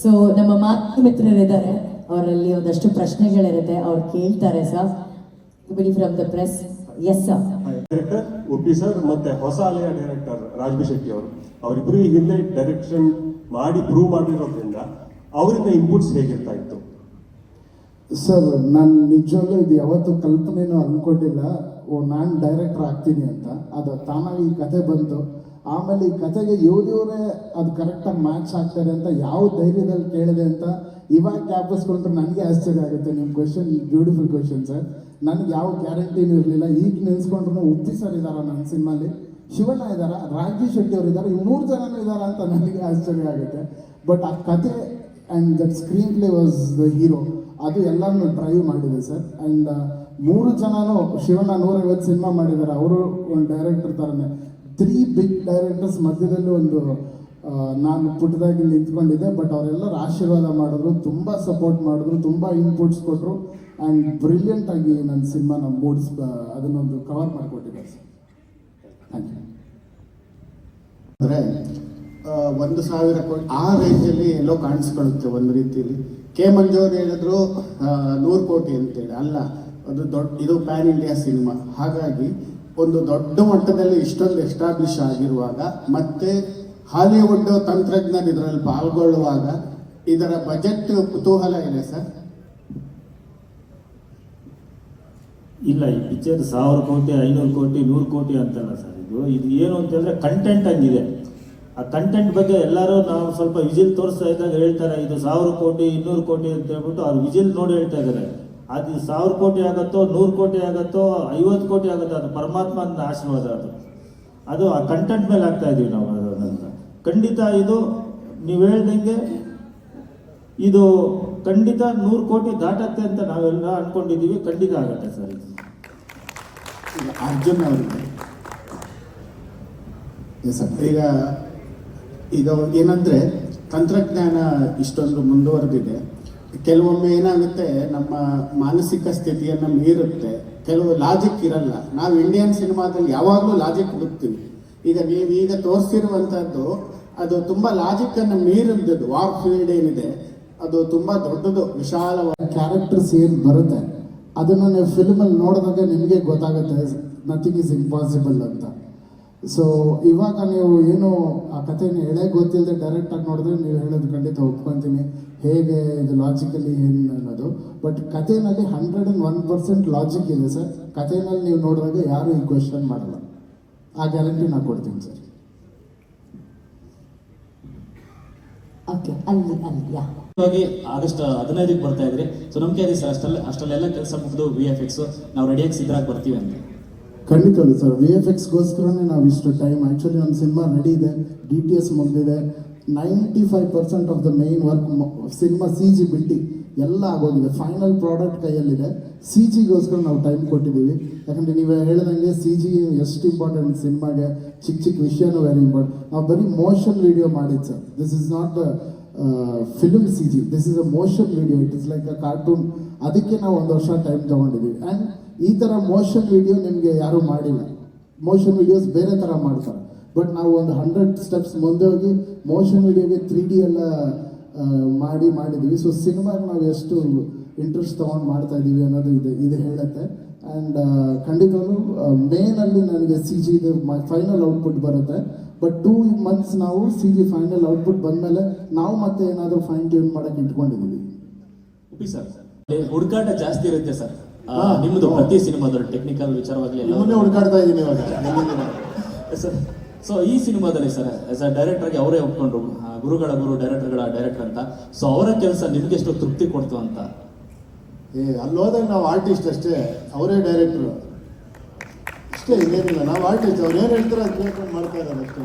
Speaker 1: So ನಮ್ಮ ಮಾಧ್ಯಮ ಮಿತ್ರರಿದ್ದಾರೆ, ಅವರಲ್ಲಿ ಒಂದಷ್ಟು ಪ್ರಶ್ನೆಗಳಿರುತ್ತೆ, ಅವ್ರು ಕೇಳ್ತಾರೆ sir. ಬಿಡಿ from the press. Yes sir.
Speaker 9: Director Uppi sir ಮತ್ತೆ ಹೊಸ ಅಲೆಯ ಡೈರೆಕ್ಟರ್ ರಾಜ್ಬಿ ಶೆಟ್ಟಿ ಅವರು, ಅವರಿಬ್ಬರು ಈ ಹಿಂದೆ ಡೈರೆಕ್ಷನ್ ಮಾಡಿ ಪ್ರೂವ್ ಮಾಡಿರೋದ್ರಿಂದ ಅವರಿಂದ ಇನ್ಪುಟ್ಸ್ ಹೇಗಿರ್ತಾ ಇತ್ತು?
Speaker 8: ಸರ್, ನಾನು ನಿಜವಾಗ್ಲೂ ಇದು ಯಾವತ್ತೂ ಕಲ್ಪನೆನೂ ಅಂದ್ಕೊಂಡಿಲ್ಲ ನಾನು ಡೈರೆಕ್ಟರ್ ಆಗ್ತೀನಿ ಅಂತ. ಅದು ತಾನಾಗಿ ಈ ಕತೆ ಬಂತು. ಆಮೇಲೆ ಈ ಕತೆಗೆ ಇವರೇ ಅದು ಕರೆಕ್ಟಾಗಿ ಮ್ಯಾಚ್ ಆಗ್ತಾರೆ ಅಂತ ಯಾವ ಧೈರ್ಯದಲ್ಲಿ ಕೇಳಿದೆ ಅಂತ ಇವಾಗ ಜ್ಞಾಪಿಸ್ಕೊಂಡ್ರೆ ನನಗೆ ಆಶ್ಚರ್ಯ ಆಗುತ್ತೆ. ನಿಮ್ಮ ಕ್ವೆಶನ್ ಬ್ಯೂಟಿಫುಲ್ ಕ್ವೆಶನ್ ಸರ್. ನನಗೆ ಯಾವ ಗ್ಯಾರಂಟಿನೂ ಇರಲಿಲ್ಲ. ಈಗ ನೆನೆಸ್ಕೊಂಡ್ರು ಉಪ್ಪಿ ಸರ್ ಇದ್ದಾರ ನನ್ನ ಸಿನಿಮಾಲಿ, ಶಿವಣ್ಣ ಇದ್ದಾರ, ರಾಜ್ಬಿ ಶೆಟ್ಟಿ ಅವರು ಇದ್ದಾರೆ, 3 ಜನನೂ ಇದ್ದಾರೆ ಅಂತ ನನಗೆ ಆಶ್ಚರ್ಯ ಆಗುತ್ತೆ. ಬಟ್ ಆ ಕತೆ and that screen play was the hero, ಅದು ಎಲ್ಲರನ್ನೂ ಡ್ರೈವ್ ಮಾಡಿದೆ ಸರ್. ಆ್ಯಂಡ್ 3 ಜನನೂ ಶಿವಣ್ಣ 150 ಸಿನಿಮಾ ಮಾಡಿದ್ದಾರೆ, ಅವರು ಒಂದು ಡೈರೆಕ್ಟರ್ ಥರನೇ. 3 ಬಿಗ್ ಡೈರೆಕ್ಟರ್ಸ್ ಮಧ್ಯದಲ್ಲಿ ಒಂದು ನಾನು ಪುಟ್ಟದಾಗಿ ನಿಂತ್ಕೊಂಡಿದ್ದೆ. ಬಟ್ ಅವರೆಲ್ಲರೂ ಆಶೀರ್ವಾದ ಮಾಡಿದ್ರು, ತುಂಬ ಸಪೋರ್ಟ್ ಮಾಡಿದ್ರು, ತುಂಬ ಇನ್ಪುಟ್ಸ್ ಕೊಟ್ಟರು. ಆ್ಯಂಡ್ ಬ್ರಿಲಿಯಂಟಾಗಿ ನನ್ನ ಸಿನಿಮಾನ ಅದನ್ನೊಂದು ಕವರ್ ಮಾಡಿಕೊಟ್ಟಿದ್ದಾರೆ ಸರ್. Thank you.
Speaker 14: ಅಂದರೆ 1,000 ಕೋಟಿ ಆ ರೇಂಜಲ್ಲಿ ಎಲ್ಲೋ ಕಾಣಿಸ್ಕೊಳ್ಳುತ್ತೆ ಒಂದು ರೀತಿಯಲ್ಲಿ. ಕೆ ಮಂಜು ಅವರು ಹೇಳಿದ್ರು 100 ಕೋಟಿ ಅಂತೇಳಿ. ಅಲ್ಲ, ಅದು ಇದು ಪ್ಯಾನ್ ಇಂಡಿಯಾ ಸಿನಿಮಾ. ಹಾಗಾಗಿ ಒಂದು ದೊಡ್ಡ ಮಟ್ಟದಲ್ಲಿ ಇಷ್ಟೊಂದು ಎಸ್ಟಾಬ್ಲಿಷ್ ಆಗಿರುವಾಗ ಮತ್ತೆ ಹಾಲಿವುಡ್ ತಂತ್ರಜ್ಞರು ಇದರಲ್ಲಿ ಪಾಲ್ಗೊಳ್ಳುವಾಗ ಇದರ ಬಜೆಟ್ ಕುತೂಹಲ ಇದೆ ಸರ್.
Speaker 10: ಇಲ್ಲ, ಈ ಪಿಕ್ಚರ್ 1000 ಕೋಟಿ, 500 ಕೋಟಿ, 100 ಕೋಟಿ ಅಂತಲ್ಲ ಸರ್. ಇದು ಏನು ಅಂತಂದ್ರೆ ಕಂಟೆಂಟ್ ಹಂಗಿದೆ. ಆ ಕಂಟೆಂಟ್ ಬಗ್ಗೆ ಎಲ್ಲರೂ ನಾವು ಸ್ವಲ್ಪ ವಿಜಿಲ್ ತೋರಿಸ್ತಾ ಇದ್ದಾಗ ಹೇಳ್ತಾರೆ ಇದು 1000 ಕೋಟಿ 200 ಕೋಟಿ ಅಂತ ಹೇಳ್ಬಿಟ್ಟು ಅವ್ರು ವಿಜಿಲ್ ನೋಡಿ ಹೇಳ್ತಾ ಇದ್ದಾರೆ. ಅದು 1000 ಕೋಟಿ ಆಗುತ್ತೋ 100 ಕೋಟಿ ಆಗುತ್ತೋ 50 ಕೋಟಿ ಆಗುತ್ತೋ ಅದು ಪರಮಾತ್ಮನ ಆಶೀರ್ವಾದ. ಅದು ಆ ಕಂಟೆಂಟ್ ಮೇಲೆ ಆಗ್ತಾ ಇದೀವಿ ನಾವು ಅದನ್ನ. ಖಂಡಿತ ಇದು ನೀವು ಹೇಳ್ದಂಗೆ ಇದು ಖಂಡಿತ 100 ಕೋಟಿ ದಾಟತ್ತೆ ಅಂತ ನಾವೆಲ್ಲ ಅನ್ಕೊಂಡಿದ್ದೀವಿ. ಖಂಡಿತ ಆಗತ್ತೆ ಸರ್.
Speaker 14: ಅರ್ಜುನ್ ಅವರಿಗೆ ಈಗ ಏನಂದರೆ ತಂತ್ರಜ್ಞಾನ ಇಷ್ಟೊಂದು ಮುಂದುವರೆದಿದೆ. ಕೆಲವೊಮ್ಮೆ ಏನಾಗುತ್ತೆ, ನಮ್ಮ ಮಾನಸಿಕ ಸ್ಥಿತಿಯನ್ನು ಮೀರುತ್ತೆ. ಕೆಲವು ಲಾಜಿಕ್ ಇರಲ್ಲ. ನಾವು ಇಂಡಿಯನ್ ಸಿನಿಮಾದಲ್ಲಿ ಯಾವಾಗಲೂ ಲಾಜಿಕ್ ಹುಡುಕ್ತೀವಿ. ಈಗ ನೀವೀಗ ತೋರಿಸಿರುವಂಥದ್ದು ಅದು ತುಂಬ ಲಾಜಿಕ್ಕನ್ನು ಮೀರಿದ್ದು. ವಾರ್ ಫೀಲ್ಡ್ ಏನಿದೆ ಅದು ತುಂಬ ದೊಡ್ಡದು, ವಿಶಾಲವಾದ
Speaker 8: ಕ್ಯಾರೆಕ್ಟರ್ಸ್ ಏನು ಬರುತ್ತೆ ಅದನ್ನು ನೀವು ಫಿಲ್ಮಲ್ಲಿ ನೋಡಿದಾಗ ನಿಮಗೆ ಗೊತ್ತಾಗುತ್ತೆ ನಥಿಂಗ್ ಈಸ್ ಇಂಪಾಸಿಬಲ್ ಅಂತ. ಸೊ ಇವಾಗ ನೀವು ಏನು ಆ ಕಥೆನ ಹೇಳೇ ಗೊತ್ತಿಲ್ಲದೆ ಡೈರೆಕ್ಟಾಗಿ ನೋಡಿದ್ರೆ ನೀವು ಹೇಳೋದು ಖಂಡಿತ ಒಪ್ಕೊತೀನಿ, ಹೇಗೆ ಇದು ಲಾಜಿಕಲಿ ಏನು ಅನ್ನೋದು. ಬಟ್ ಕಥೆನಲ್ಲಿ 101% ಲಾಜಿಕ್ ಇದೆ ಸರ್. ಕಥೆನಲ್ಲಿ ನೀವು ನೋಡಿದಾಗ ಯಾರು ಈ ಕ್ವೆಶನ್ ಮಾಡಲ್ಲ, ಆ ಗ್ಯಾರಂಟಿ ನಾನು ಕೊಡ್ತೀನಿ ಸರ್.
Speaker 1: ಓಕೆ, ಅಲ್ಲಿ
Speaker 2: ಆಗಸ್ಟ್ 15ಕ್ಕೆ ಬರ್ತಾ ಇದ್ರಿ. ಸೊ ನಮ್ಗೆ ಅದೇ ಸರ್, ಅಷ್ಟಲ್ಲೆಲ್ಲ ಕೆಲಸ ಮುಗಿದು VFX ನಾವು ರೆಡಿಯಾಗಿ ಸಿದ್ಧರಾಗಿ ಬರ್ತೀವಿ ಅಂತ.
Speaker 8: ಖಂಡಿತವಲ್ಲ ಸರ್, VFXಗೋಸ್ಕರನೇ ನಾವು ಇಷ್ಟು ಟೈಮ್. ಆ್ಯಕ್ಚುಲಿ ಒಂದು ಸಿನಿಮಾ ರೆಡಿ ಇದೆ, DTS ಮುಗಿದಿದೆ, 95% of the main work cinema CG ಬಿಟ್ಟು ಎಲ್ಲ ಆಗೋಗಿದೆ. ಫೈನಲ್ ಪ್ರಾಡಕ್ಟ್ ಕೈಯಲ್ಲಿದೆ. CGಗೋಸ್ಕರ ನಾವು ಟೈಮ್ ಕೊಟ್ಟಿದ್ದೀವಿ. ಯಾಕಂದರೆ ನೀವು ಹೇಳಿದಂಗೆ CG ಎಷ್ಟು ಇಂಪಾರ್ಟೆಂಟ್ ಸಿನಿಮಾಗೆ, ಚಿಕ್ಕ ಚಿಕ್ಕ ವಿಷಯನೂ ವೆರಿ ಇಂಪಾರ್ಟೆಂಟ್. ನಾವು ಬರೀ ಮೋಷನ್ ವಿಡಿಯೋ ಮಾಡಿದ್ದು sir. This is not the film CG, this is a motion video. It is like a cartoon. ಅದಕ್ಕೆ ನಾವು 1 ವರ್ಷ ಟೈಮ್ ತೊಗೊಂಡಿದ್ದೀವಿ. ಆ್ಯಂಡ್ ಈ ಥರ ಮೋಷನ್ ವಿಡಿಯೋ ನಿಮಗೆ ಯಾರೂ ಮಾಡಿಲ್ಲ. ಮೋಷನ್ ವಿಡಿಯೋಸ್ ಬೇರೆ ಥರ ಮಾಡ್ತಾರೆ. ಬಟ್ ನಾವು ಒಂದು 100 ಸ್ಟೆಪ್ಸ್ ಮುಂದೆ ಹೋಗಿ ಮೋಷನ್ ವಿಡಿಯೋಗೆ 3D ಎಲ್ಲ ಮಾಡಿದ್ದೀವಿ. ಸೊ ಸಿನಿಮಾಗೆ ನಾವು ಎಷ್ಟು ಇಂಟ್ರೆಸ್ಟ್ ತೊಗೊಂಡು ಮಾಡ್ತಾ ಇದ್ದೀವಿ ಅನ್ನೋದು ಇದು ಹೇಳುತ್ತೆ. ಆ್ಯಂಡ್ ಖಂಡಿತವಾಗ್ಲೂ ಮೇನಲ್ಲಿ ನನಗೆ CGದು ಫೈನಲ್ ಔಟ್ಪುಟ್ ಬರುತ್ತೆ. ಬಟ್ 2 months ನಾವು CG ಫೈನಲ್ ಔಟ್ಪುಟ್ ಬಂದಮೇಲೆ ನಾವು ಮತ್ತೆ ಏನಾದರೂ ಫೈನ್ ಟ್ಯೂನ್ ಮಾಡೋಕ್ಕೆ ಇಟ್ಕೊಂಡಿದ್ದೀವಿ.
Speaker 2: ಉಪಿ ಸರ್, ಹುಡುಕಾಟ ಜಾಸ್ತಿ ಇರುತ್ತೆ ಸರ್ ನಿಮ್ಮದು ಪ್ರತಿ ಸಿನಿಮಾದಲ್ಲಿ ಟೆಕ್ನಿಕಲ್ ವಿಚಾರವಾಗಿ
Speaker 7: ನಿಮ್ಮನ್ನೇ ಹುಡುಕಾಡ್ತಾ ಇದ್ದೀನಿ ಇವಾಗ
Speaker 2: ಸರ್. ಸೊ ಈ ಸಿನಿಮಾದಲ್ಲಿ ಸರ್ ಆಸ್ ಅ ಡೈರೆಕ್ಟರ್ಗೆ ಅವರೇ ಒಪ್ಕೊಂಡ್ರು, ಗುರುಗಳ ಗುರು ಡೈರೆಕ್ಟರ್ಗಳ ಡೈರೆಕ್ಟರ್ ಅಂತ. ಸೊ ಅವರ ಕೆಲಸ ನಿಮ್ಗೆ ಎಷ್ಟು ತೃಪ್ತಿ ಕೊಡ್ತು ಅಂತ?
Speaker 7: ಅಲ್ಲಿ ಹೋದಾಗ ನಾವು ಆರ್ಟಿಸ್ಟ್ ಅಷ್ಟೇ, ಅವರೇ ಡೈರೆಕ್ಟ್ರು ಅಷ್ಟೇ, ಇನ್ನೇನಿಲ್ಲ. ನಾವು ಆರ್ಟಿಸ್ಟ್, ಅವ್ರು ಏನು ಹೇಳ್ತಾರೆ ಅದು ಕೇಳ್ಕೊಂಡು ಮಾಡ್ತಾ ಇದ್ದಾರೆ ಅಷ್ಟೇ.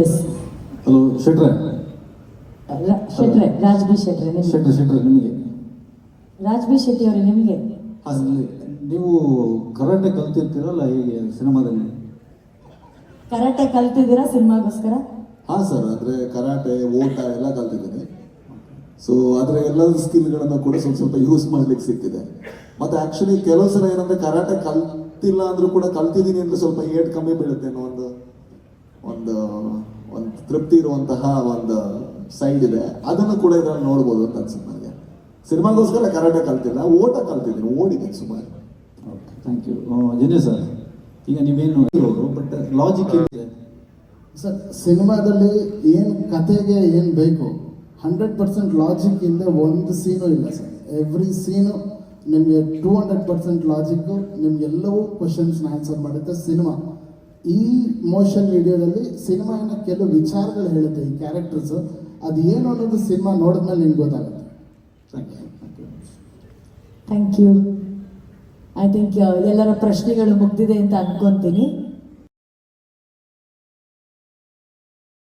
Speaker 1: ಎಸ್
Speaker 7: ಹಲೋ ಶೆಟ್ರೆ,
Speaker 1: ರಾಜ್ ಬಿ ಶೆಟ್ರೆ
Speaker 7: ನಿಮಗೆ
Speaker 1: ರಾಜ್ ಬಿ ಶೆಟ್ಟಿ ಅವರೇ ನಿಮಗೆ
Speaker 7: ನೀವು ಕರಾಟೆ ಕಲ್ತಿರ್ತೀರಲ್ಲ ಹೀಗೆ ಸಿನಿಮಾದಲ್ಲಿ?
Speaker 1: ಕರಾಟೆ ಕಲ್ತಿದ್ದೀರಾ ಸಿನಿಮಾಗೋಸ್ಕರ?
Speaker 13: ಹಾಂ ಸರ್, ಅಂದರೆ ಕರಾಟೆ, ಓಟ ಎಲ್ಲ ಕಲ್ತಿದ್ದೀನಿ. ಸೊ ಅದರ ಎಲ್ಲ ಸ್ಕಿಲ್ಗಳನ್ನು ಕೂಡ ಸ್ವಲ್ಪ ಯೂಸ್ ಮಾಡ್ಲಿಕ್ಕೆ ಸಿಕ್ಕಿದೆ. ಮತ್ತು ಆ್ಯಕ್ಚುಲಿ ಕೆಲವು ಸಲ ಏನಂದರೆ ಕರಾಟೆ ಕಲ್ತಿಲ್ಲ ಅಂದರೂ ಕೂಡ ಕಲ್ತಿದ್ದೀನಿ ಅಂದರೆ ಸ್ವಲ್ಪ ಏಟ್ ಕಮ್ಮಿ ಬೀಳುತ್ತೆ ಅನ್ನೋ ಒಂದು ತೃಪ್ತಿ ಇರುವಂತಹ ಒಂದು ಸೈಡ್ ಇದೆ. ಅದನ್ನು ಕೂಡ ಇದರಲ್ಲಿ ನೋಡ್ಬೋದು ಅಂತ ಅನ್ಸುತ್ತೆ ನನಗೆ. ಸಿನಿಮಾಗೋಸ್ಕರ ಕರಾಟೆ ಕಲ್ತಿಲ್ಲ, ಓಟ ಕಲ್ತಿದ್ದೀನಿ, ಓಡಿದ್ದೀನಿ ಸುಮಾರು.
Speaker 7: Okay, thank you. ಜನ ಸರ್, ಈಗ ನೀವೇನು ಬಟ್ ಲಾಜಿಕ್ ಇದೆ
Speaker 8: ಸರ್. ಸಿನಿಮಾದಲ್ಲಿ ಏನು ಕತೆಗೆ ಏನು ಬೇಕು 100% ಲಾಜಿಕ್ ಇಲ್ಲದೆ ಒಂದು ಸೀನು ಇಲ್ಲ ಸರ್. ಎವ್ರಿ ಸೀನು ನಿಮಗೆ 200% ಲಾಜಿಕ್ಕು, ನಿಮಗೆಲ್ಲವೂ ಕ್ವಶನ್ಸ್ನ ಆನ್ಸರ್ ಮಾಡುತ್ತೆ ಸಿನಿಮಾ. ಈ ಮೋಷನ್ ವಿಡಿಯೋದಲ್ಲಿ ಸಿನಿಮಾನ ಕೆಲವು ವಿಚಾರಗಳು ಹೇಳುತ್ತೆ ಈ ಕ್ಯಾರೆಕ್ಟರ್ಸು. ಅದು ಏನು ಅನ್ನೋದು ಸಿನಿಮಾ ನೋಡಿದ್ಮೇಲೆ ನಿಮ್ಗೆ ಗೊತ್ತಾಗುತ್ತೆ.
Speaker 1: Thank you. ಐ ಥಿಂಕ್ ಎಲ್ಲರ ಪ್ರಶ್ನೆಗಳು ಮುಗ್ದಿದೆ ಅಂತ ಅನ್ಕೊಂತೀನಿ.